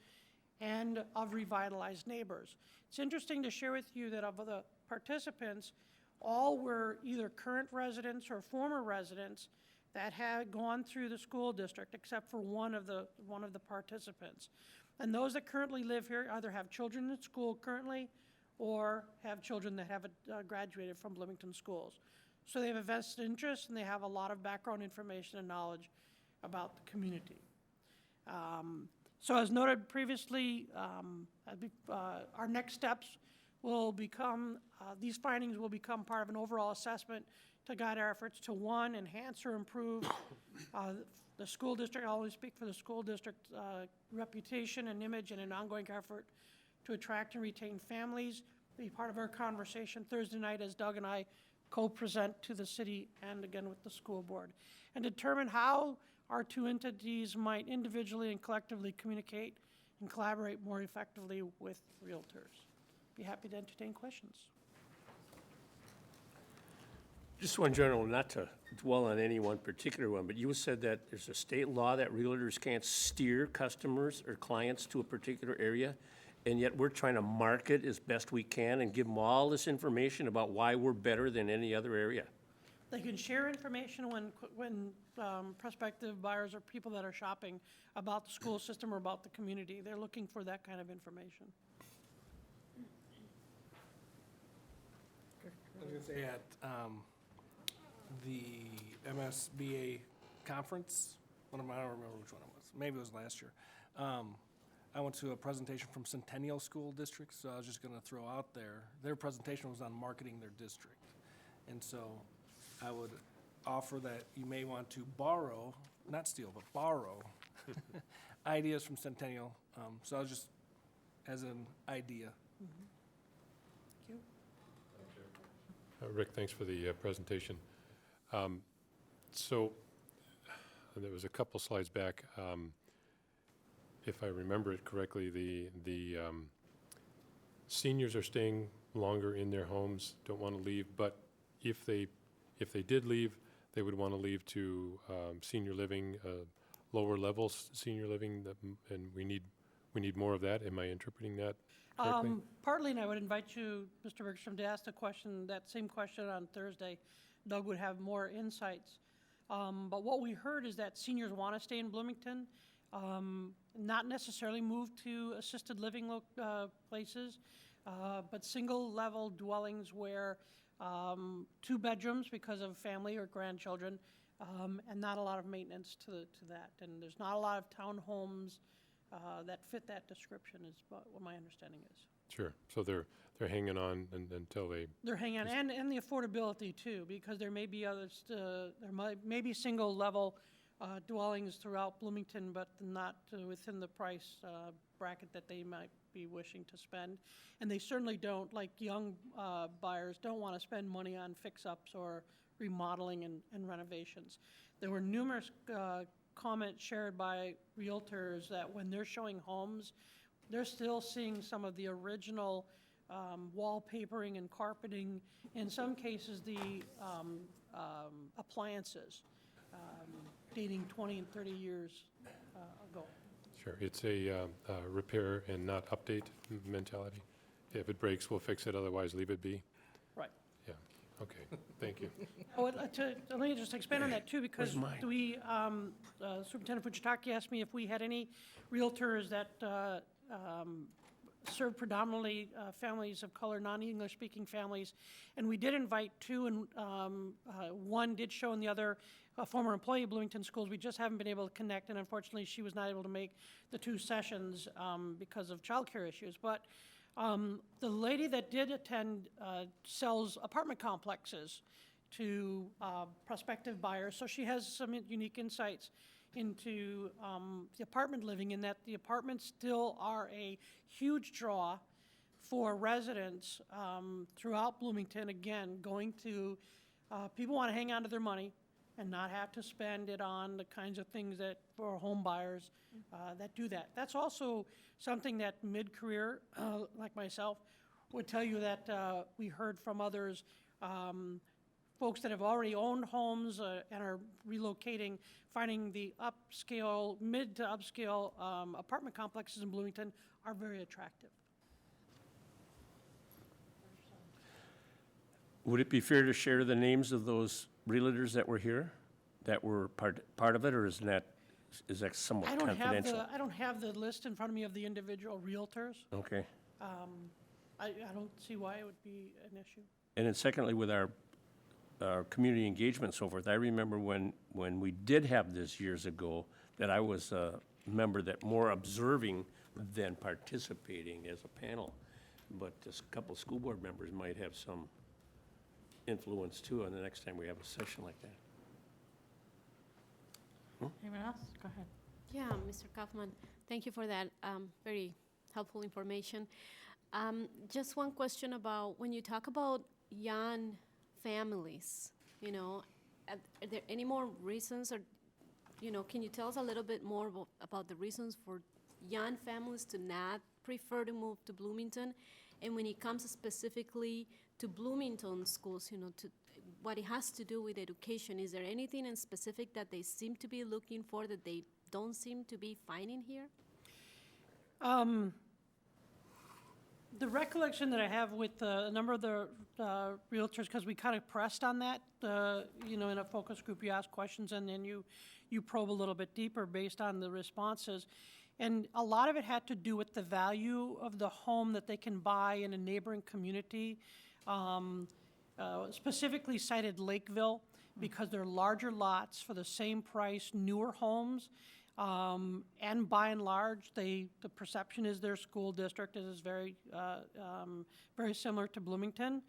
and of revitalized neighbors. It's interesting to share with you that of the participants, all were either current residents or former residents that had gone through the school district, except for one of the participants. And those that currently live here either have children in school currently or have children that haven't graduated from Bloomington schools. So they have a vested interest and they have a lot of background information and knowledge about the community. So as noted previously, our next steps will become, these findings will become part of an overall assessment to guide our efforts to, one, enhance or improve the school district. I always speak for the school district reputation and image, and an ongoing effort to attract and retain families. Be part of our conversation Thursday night as Doug and I co-present to the city and again with the school board, and determine how our two entities might individually and collectively communicate and collaborate more effectively with realtors. Be happy to entertain questions. Just one general, not to dwell on any one particular one, but you said that there's a state law that realtors can't steer customers or clients to a particular area, and yet we're trying to market as best we can and give them all this information about why we're better than any other area. They can share information when prospective buyers or people that are shopping about the school system or about the community. They're looking for that kind of information. I was going to say at the MSBA conference, I don't remember which one it was, maybe it was last year. I went to a presentation from Centennial School District, so I was just going to throw out there, their presentation was on marketing their district. And so I would offer that you may want to borrow, not steal, but borrow ideas from Centennial. So I was just, as an idea. Thank you. Rick, thanks for the presentation. So there was a couple slides back. If I remember it correctly, the seniors are staying longer in their homes, don't want to leave, but if they did leave, they would want to leave to senior living, lower levels senior living, and we need we need more of that? Am I interpreting that correctly? Partly, and I would invite you, Mr. Bergstrom, to ask the question, that same question on Thursday. Doug would have more insights. But what we heard is that seniors want to stay in Bloomington, not necessarily move to assisted living places, but single-level dwellings where 2 bedrooms because of family or grandchildren, and not a lot of maintenance to that. And there's not a lot of townhomes that fit that description, is what my understanding is. Sure. So they're hanging on until they. They're hanging on, and the affordability too, because there may be others, there may be single-level dwellings throughout Bloomington, but not within the price bracket that they might be wishing to spend. And they certainly don't, like young buyers, don't want to spend money on fix-ups or remodeling and renovations. There were numerous comments shared by realtors that when they're showing homes, they're still seeing some of the original wallpapering and carpeting, in some cases the appliances dating 20 and 30 years ago. Sure. It's a repair and not update mentality. If it breaks, we'll fix it. Otherwise, leave it be. Right. Yeah. Okay. Thank you. Oh, let me just expand on that too, because we, Superintendent Fujitaki asked me if we had any realtors that serve predominantly families of color, non-English speaking families, and we did invite 2, and one did show, and the other a former employee of Bloomington Schools. We just haven't been able to connect, and unfortunately she was not able to make the 2 sessions because of childcare issues. But the lady that did attend sells apartment complexes to prospective buyers, so she has some unique insights into the apartment living, in that the apartments still are a huge draw for residents throughout Bloomington. Again, going to, people want to hang on to their money and not have to spend it on the kinds of things that, for home buyers that do that. That's also something that mid-career, like myself, would tell you that we heard from others, folks that have already owned homes and are relocating, finding the upscale, mid to upscale apartment complexes in Bloomington are very attractive. Would it be fair to share the names of those realtors that were here, that were part of it, or is that somewhat confidential? I don't have the list in front of me of the individual realtors. Okay. I don't see why it would be an issue. And then secondly, with our community engagement and so forth, I remember when we did have this years ago, that I was a member that more observing than participating as a panel. But this couple school board members might have some influence too on the next time we have a session like that. Anyone else? Go ahead. Yeah, Mr. Kaufman, thank you for that very helpful information. Just one question about when you talk about young families, are there any more reasons, or, can you tell us a little bit more about the reasons for young families to not prefer to move to Bloomington? And when it comes specifically to Bloomington schools, to what it has to do with education, is there anything in specific that they seem to be looking for that they don't seem to be finding here? The recollection that I have with a number of the realtors, because we kind of pressed on that, in a focus group, you ask questions and then you probe a little bit deeper based on the responses. And a lot of it had to do with the value of the home that they can buy in a neighboring community. Specifically cited Lakeville, because they're larger lots for the same price, newer homes. And by and large, the perception is their school district is very similar to Bloomington.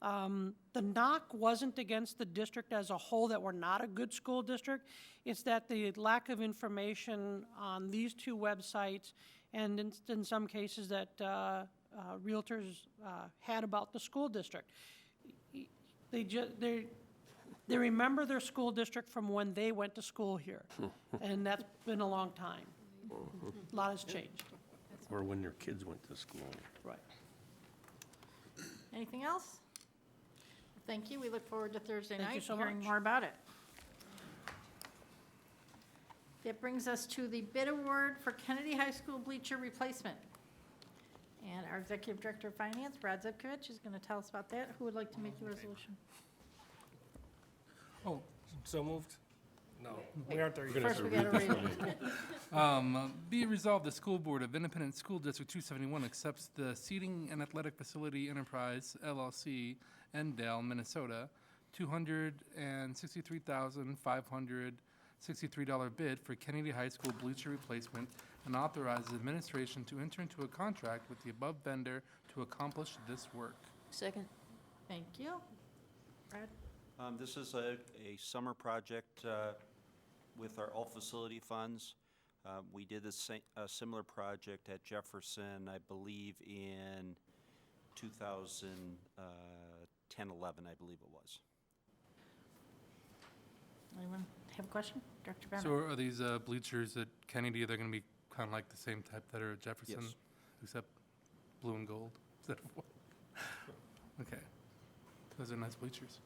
The knock wasn't against the district as a whole, that we're not a good school district. It's that the lack of information on these 2 websites, and in some cases that realtors had about the school district. They remember their school district from when they went to school here, and that's been a long time. A lot has changed. Or when their kids went to school. Right. Anything else? Thank you. We look forward to Thursday Thank you night, so hearing much. more about it. That brings us to the bid award for Kennedy High School bleacher replacement. And our Executive Director of Finance, Brad Zivkovich, is going to tell us about that. Who would like to make the resolution? Oh, So moved? No, we aren't there yet. First, we got to read it. Be it resolved, the School Board of Independent School District 271 accepts the Seating and Athletic Facility Enterprise LLC, Endale, Minnesota, $263,563 bid for Kennedy High School bleacher replacement and authorizes administration to enter into a contract with the above vendor to accomplish this work. Second. Thank you. Brad? This is a summer project with our all facility funds. We did a similar project at Jefferson, I believe, in 2010, 11, I believe it was. Anyone have a question? Director Bennett? So are these bleachers at Kennedy, they're going to be kind of like the same type that are at Jefferson? Yes. Except blue and gold? Is that what? Okay. Those are nice bleachers.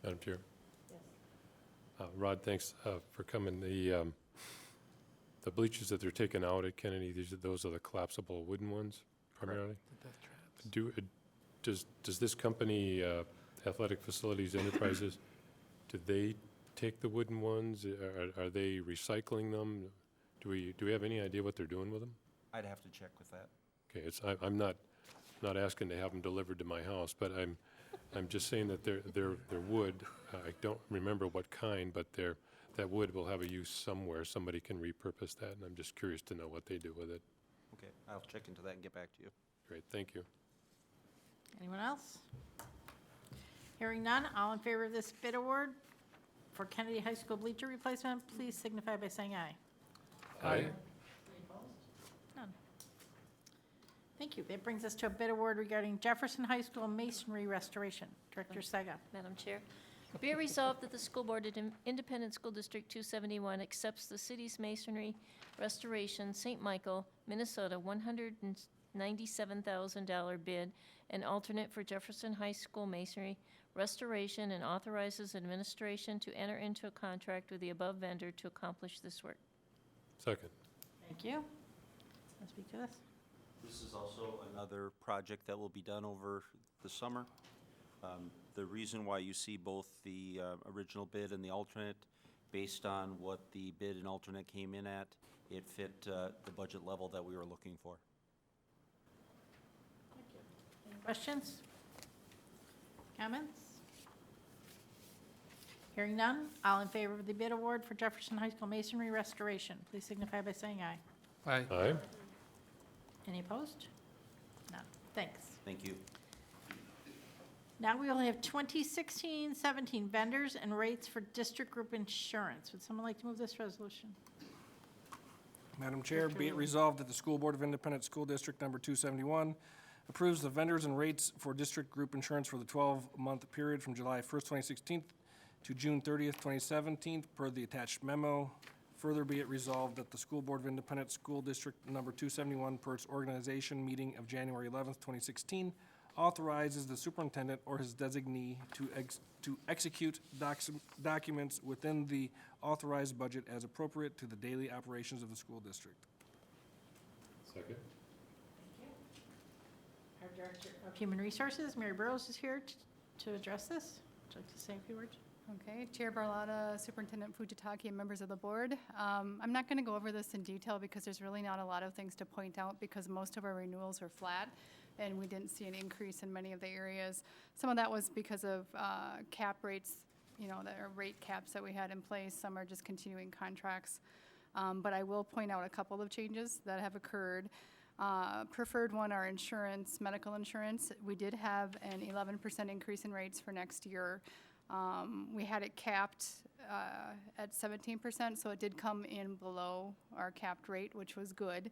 Madam Chair. Yes. Rod, thanks for coming. The bleachers that they're taking out at Kennedy, those are the collapsible wooden ones primarily? The death traps. Does this company, Athletic Facilities Enterprises, do they take the wooden ones? Are they recycling them? Do we have any idea what they're doing with them? I'd have to check with that. Okay, I'm not asking to have them delivered to my house, but I'm just saying that they're wood. I don't remember what kind, but that wood will have a use somewhere. Somebody can repurpose that, and I'm just curious to know what they do with it. Okay, I'll check into that and get back to you. Great, thank you. Anyone else? Hearing none, all in favor of this bid award for Kennedy High School bleacher replacement, please signify by saying aye. Aye. Any opposed? None. Thank you. That brings us to a bid award regarding Jefferson High School masonry restoration. Director Sega. Madam Chair. Be it resolved that the School Board of Independent School District 271 accepts the city's masonry restoration, St. Michael, Minnesota, $197,000 bid and alternate for Jefferson High School masonry restoration and authorizes administration to enter into a contract with the above vendor to accomplish this work. Second. Thank you. Let's speak to this. This is also another project that will be done over the summer. The reason why you see both the original bid and the alternate, based on what the bid and alternate came in at, it fit the budget level that we were looking for. Any questions? Comments? Hearing none, all in favor of the bid award for Jefferson High School masonry restoration, please signify by saying aye. Aye. Aye. Any opposed? None. Thanks. Thank you. Now we will have 2016-17 vendors and rates for district group insurance. Would someone like to move this resolution? Madam Chair, be it resolved that the School Board of Independent School District Number 271 approves the vendors and rates for district group insurance for the 12-month period from July 1st, 2016 to June 30th, 2017, per the attached memo. Further be it resolved that the School Board of Independent School District Number 271, per its organization meeting of January 11th, 2016, authorizes the superintendent or his designee to execute documents within the authorized budget as appropriate to the daily operations of the school district. Second. Our Director of Human Resources, Mary Burrows, is here to address this. Would you like to say a few words? Okay, Chair Barlotta, Superintendent Fujitaki, and members of the board. I'm not going to go over this in detail because there's really not a lot of things to point out because most of our renewals are flat and we didn't see an increase in many of the areas. Some of that was because of cap rates, the rate caps that we had in place. Some are just continuing contracts. But I will point out a couple of changes that have occurred. Preferred one, our insurance, medical insurance. We did have an 11% increase in rates for next year. We had it capped at 17%, so it did come in below our capped rate, which was good.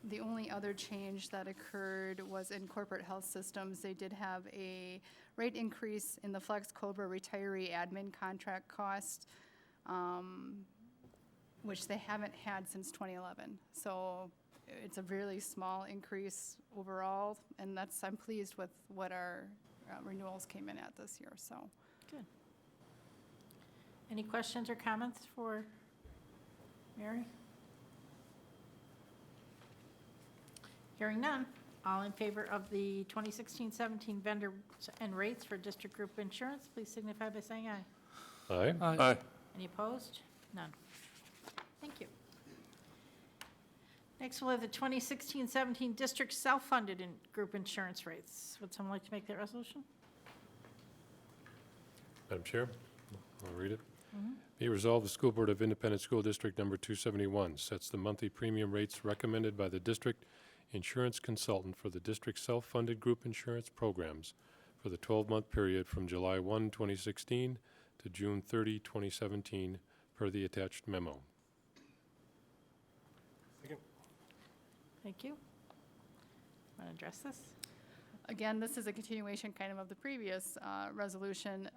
The only other change that occurred was in corporate health systems. They did have a rate increase in the Flex Cobra retiree admin contract cost, which they haven't had since 2011. So it's a really small increase overall, and I'm pleased with what our renewals came in at this year, so. Good. Any questions or comments for Mary? Hearing none. All in favor of the 2016-17 vendors and rates for district group insurance, please signify by saying aye. Aye? Aye. Any opposed? None. Thank you. Next, we'll have the 2016-17 district self-funded group insurance rates. Would someone like to make that resolution? Madam Chair, I'll read it. Be resolved, the School Board of Independent School District Number 271 sets the monthly premium rates recommended by the district insurance consultant for the district self-funded group insurance programs for the 12-month period from July 1, 2016 to June 30, 2017, per the attached memo. Thank you. Want to address this? Again, this is a continuation kind of the previous resolution.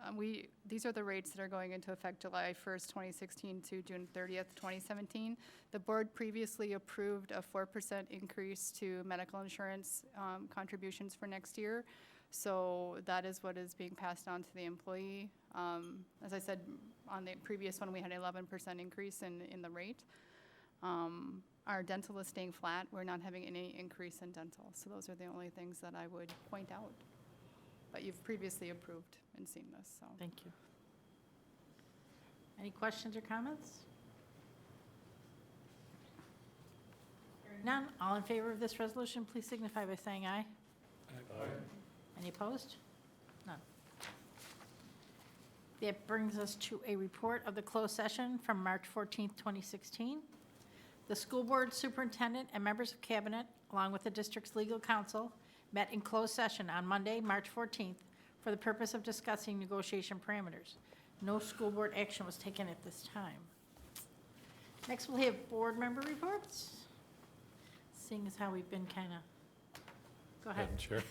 These are the rates that are going into effect July 1st, 2016 to June 30th, 2017. The board previously approved a 4% increase to medical insurance contributions for next year. So that is what is being passed on to the employee. As I said, on the previous one, we had 11% increase in the rate. Our dental is staying flat. We're not having any increase in dental. So those are the only things that I would point out. But you've previously approved and seen this, so. Thank you. Any questions or comments? Hearing none. All in favor of this resolution, please signify by saying aye. Aye. Any opposed? None. That brings us to a report of the closed session from March 14th, 2016. The school board superintendent and members of cabinet, along with the district's legal counsel, met in closed session on Monday, March 14th, for the purpose of discussing negotiation parameters. No school board action was taken at this time. Next, we'll have board member reports. Seeing as how we've been kind of, go ahead. Madam Chair.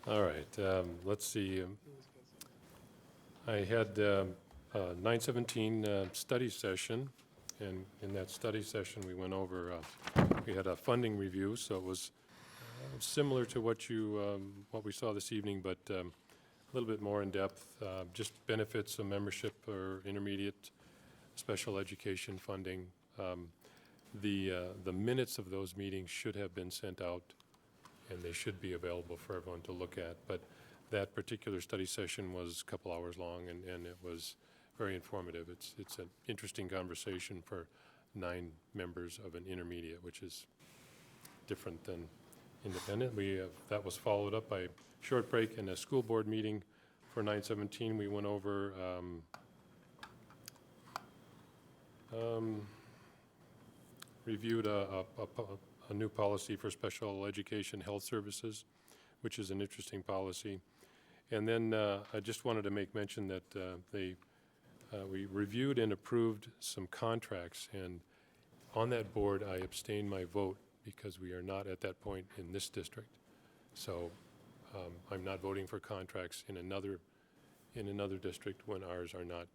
All right, let's see. I had a 917 study session, and in that study session, we went over, we had a funding review, so it was similar to what we saw this evening, but a little bit more in depth, just benefits of membership or intermediate special education funding. The minutes of those meetings should have been sent out, and they should be available for everyone to look at. But that particular study session was a couple hours long, and it was very informative. It's an interesting conversation for 9 members of an intermediate, which is different than independent. That was followed up by a short break and a school board meeting for 917. We went over reviewed a new policy for special education health services, which is an interesting policy. And then I just wanted to make mention that we reviewed and approved some contracts, and on that board, I abstained my vote because we are not at that point in this district. So I'm not voting for contracts in another district when ours are not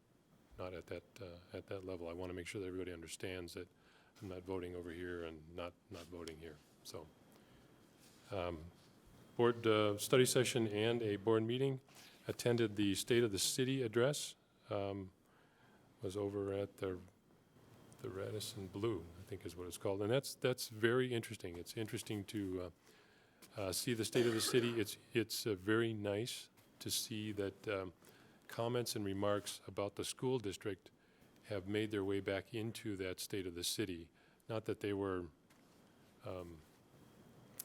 at that level. I want to make sure that everybody understands that I'm not voting over here and not voting here. So board study session and a board meeting. Attended the State of the City address. Was over at the Radisson Blue, I think is what it's called, and that's very interesting. It's interesting to see the state of the city. It's very nice to see that comments and remarks about the school district have made their way back into that State of the City. Not that they were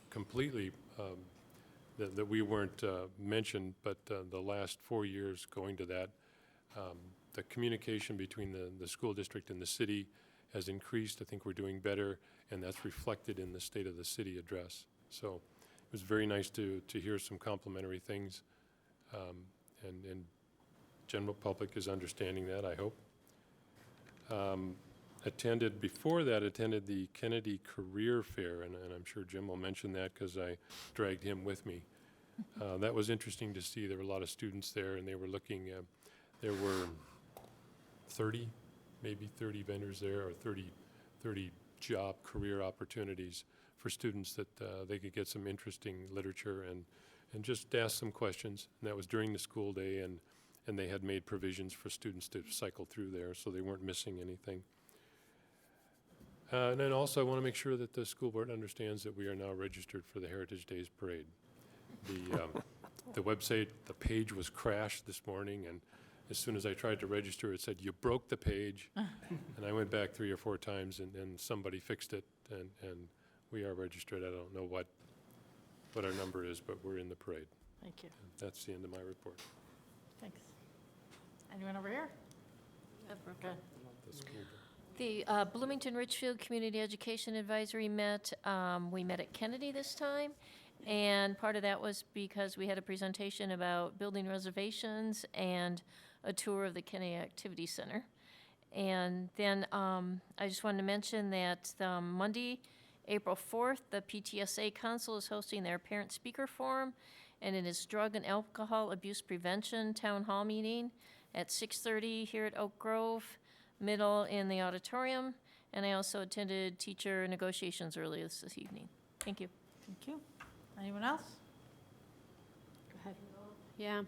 completely that we weren't mentioned, but the last 4 years going to that. The communication between the school district and the city has increased. I think we're doing better, and that's reflected in the State of the City address. So it was very nice to hear some complimentary things, and general public is understanding that, I hope. Attended the Kennedy Career Fair, and I'm sure Jim will mention that because I dragged him with me. That was interesting to see. There were a lot of students there, and they were looking, there were 30 vendors there, or 30 job career opportunities for students that they could get some interesting literature and just ask some questions. And that was during the school day, and and they had made provisions for students to cycle through there, so they weren't missing anything. And then also, I want to make sure that the school board understands that we are now registered for the Heritage Days Parade. The website, the page was crashed this morning, and as soon as I tried to register, it said, "You broke the page." And I went back 3 or 4 times, and somebody fixed it, and we are registered. I don't know what our number is, but we're in the parade. Thank you. And that's the end of my report. Thanks. Anyone over here? Okay. The school board. The Bloomington Richfield Community Education Advisory met. We met at Kennedy this time, and part of that was because we had a presentation about building reservations and a tour of the Kennedy Activity Center. And then I just wanted to mention that Monday, April 4th, the PTSA Council is hosting their Parent Speaker Forum, and it is Drug and Alcohol Abuse Prevention Town Hall meeting at 6:30 here at Oak Grove Middle in the auditorium. And I also attended teacher negotiations earlier this evening. Thank you. Thank you. Anyone else? Go ahead. Yeah.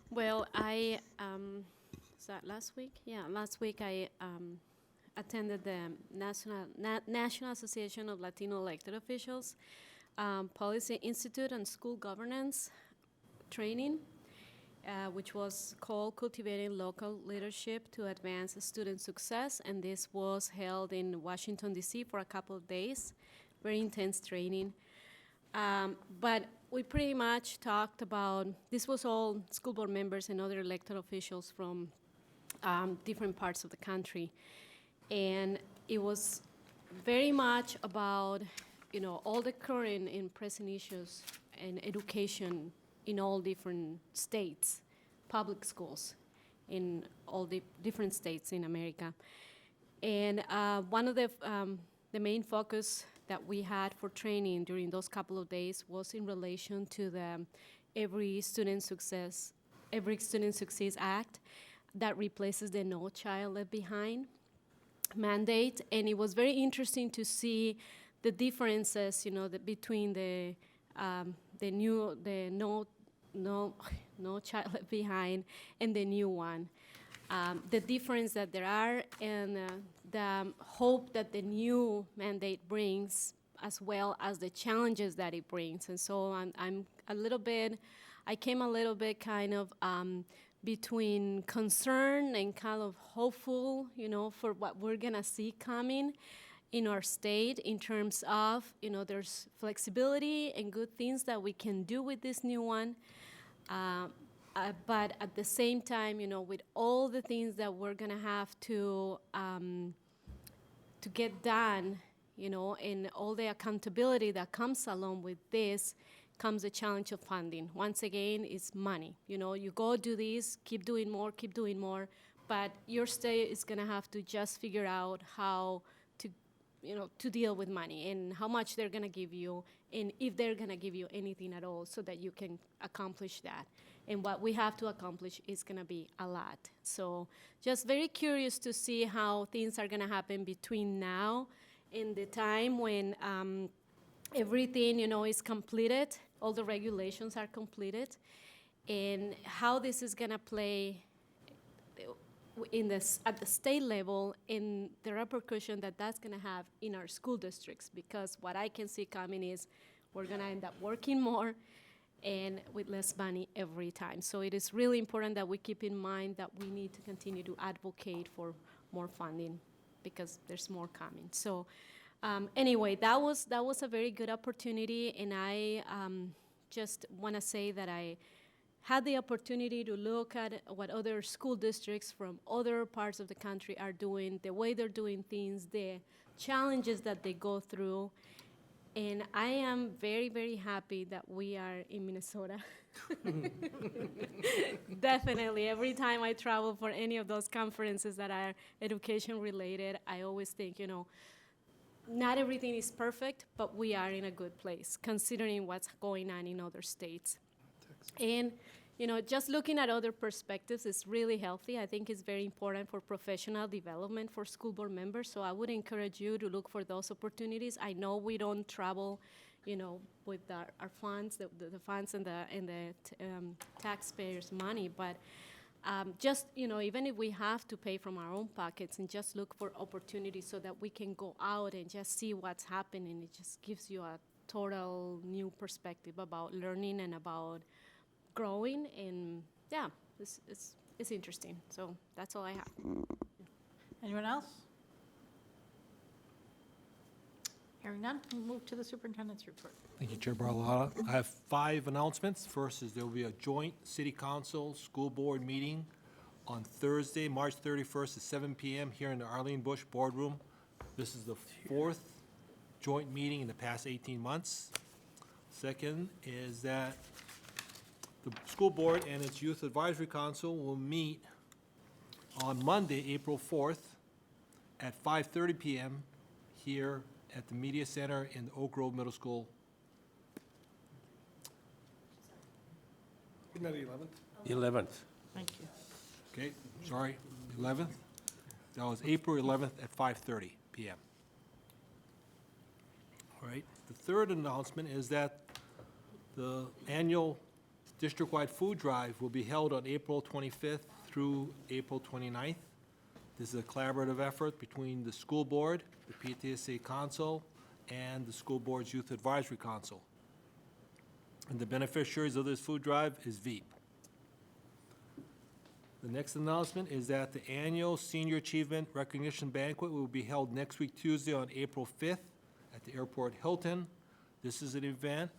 Well, was that last week? Yeah, last week I attended the National Association of Latino Elected Officials Policy Institute on School Governance training, which was called Cultivating Local Leadership to Advance Student Success, and this was held in Washington, D.C. for a couple of days. Very intense training. But we pretty much talked about, this was all school board members and other elected officials from different parts of the country. And it was very much about, all the current and present issues and education in all different states, public schools in all the different states in America. And one of the main focus that we had for training during those couple of days was in relation to the Every Student Succeeds Act that replaces the No Child Left Behind mandate. And it was very interesting to see the differences, between the No Child Left Behind and the new one. The difference that there are, and the hope that the new mandate brings, as well as the challenges that it brings. And so I came a little bit kind of between concern and kind of hopeful, for what we're gonna see coming in our state in terms of, there's flexibility and good things that we can do with this new one. But at the same time, with all the things that we're gonna have to get done, and all the accountability that comes along with this, comes the challenge of funding. Once again, it's money. You go do this, keep doing more, but your state is gonna have to just figure out how to deal with money and how much they're gonna give you, and if they're gonna give you anything at all, so that you can accomplish that. And what we have to accomplish is gonna be a lot. So just very curious to see how things are gonna happen between now and the time when everything, is completed, all the regulations are completed, and how this is gonna play at the state level, in the repercussion that that's gonna have in our school districts. Because what I can see coming is we're gonna end up working more and with less money every time. So it is really important that we keep in mind that we need to continue to advocate for more funding, because there's more coming. So anyway, that was a very good opportunity, and I just wanna say that I had the opportunity to look at what other school districts from other parts of the country are doing, the way they're doing things, the challenges that they go through. And I am very, very happy that we are in Minnesota. Definitely, every time I travel for any of those conferences that are education related, I always think, not everything is perfect, but we are in a good place, considering what's going on in other states. And, just looking at other perspectives is really healthy. I think it's very important for professional development for school board members. So I would encourage you to look for those opportunities. I know we don't travel, with our funds, the funds and the taxpayers' money, but just, even if we have to pay from our own pockets and just look for opportunities so that we can go out and just see what's happening, it just gives you a total new perspective about learning and about growing. And yeah, it's interesting. So that's all I have. Anyone else? Hearing none, we'll move to the superintendent's report. Thank you, Chair Barlotta. I have 5 announcements. First is there will be a joint city council school board meeting on Thursday, March 31st at 7 p.m. here in the Arlene Bush Boardroom. This is the 4th joint meeting in the past 18 months. Second is that the school board and its youth advisory council will meet on Monday, April 4th at 5:30 p.m. here at the Media Center in the Oak Grove Middle School. Isn't that the 11th? 11th. Thank you. Okay, sorry, 11th? That was April 11th at 5:30 p.m. All right, the third announcement is that the annual district-wide food drive will be held on April 25th through April 29th. This is a collaborative effort between the school board, the PTSA Council, and the school board's Youth Advisory Council. And the beneficiaries of this food drive is Veep. The next announcement is that the annual Senior Achievement Recognition Banquet will be held next week, Tuesday, on April 5th at the Airport Hilton. This is an event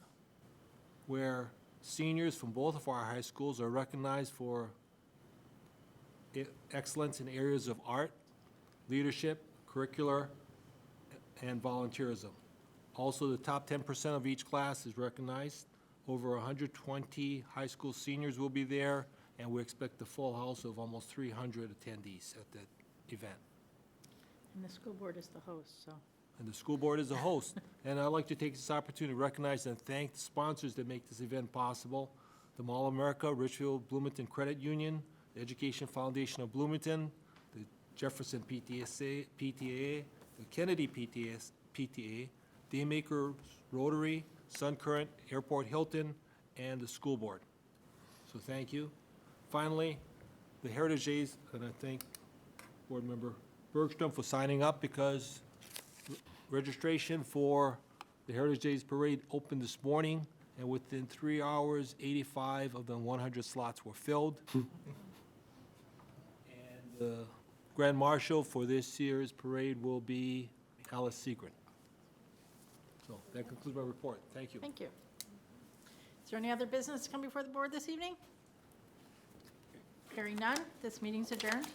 where seniors from both of our high schools are recognized for excellence in areas of art, leadership, curricular, and volunteerism. Also, the top 10% of each class is recognized. Over 120 high school seniors will be there, and we expect a full house of almost 300 attendees at that event. And the school board is the host, so. And the school board is the host. And I'd like to take this opportunity to recognize and thank the sponsors that make this event possible: the Mall America, Richfield Bloomington Credit Union, the Education Foundation of Bloomington, the Jefferson PTA, the Kennedy PTA, Daymaker Rotary, SunCurrent, Airport Hilton, and the school board. So thank you. Finally, the Heritage Days, and I thank Board Member Bergstrom for signing up, because registration for the Heritage Days Parade opened this morning, and within 3 hours, 85 of the 100 slots were filled. And the Grand Marshal for this year's parade will be Alice Segrin. So that concludes my report. Thank you. Thank you. Is there any other business to come before the board this evening? Hearing none, this meeting's adjourned.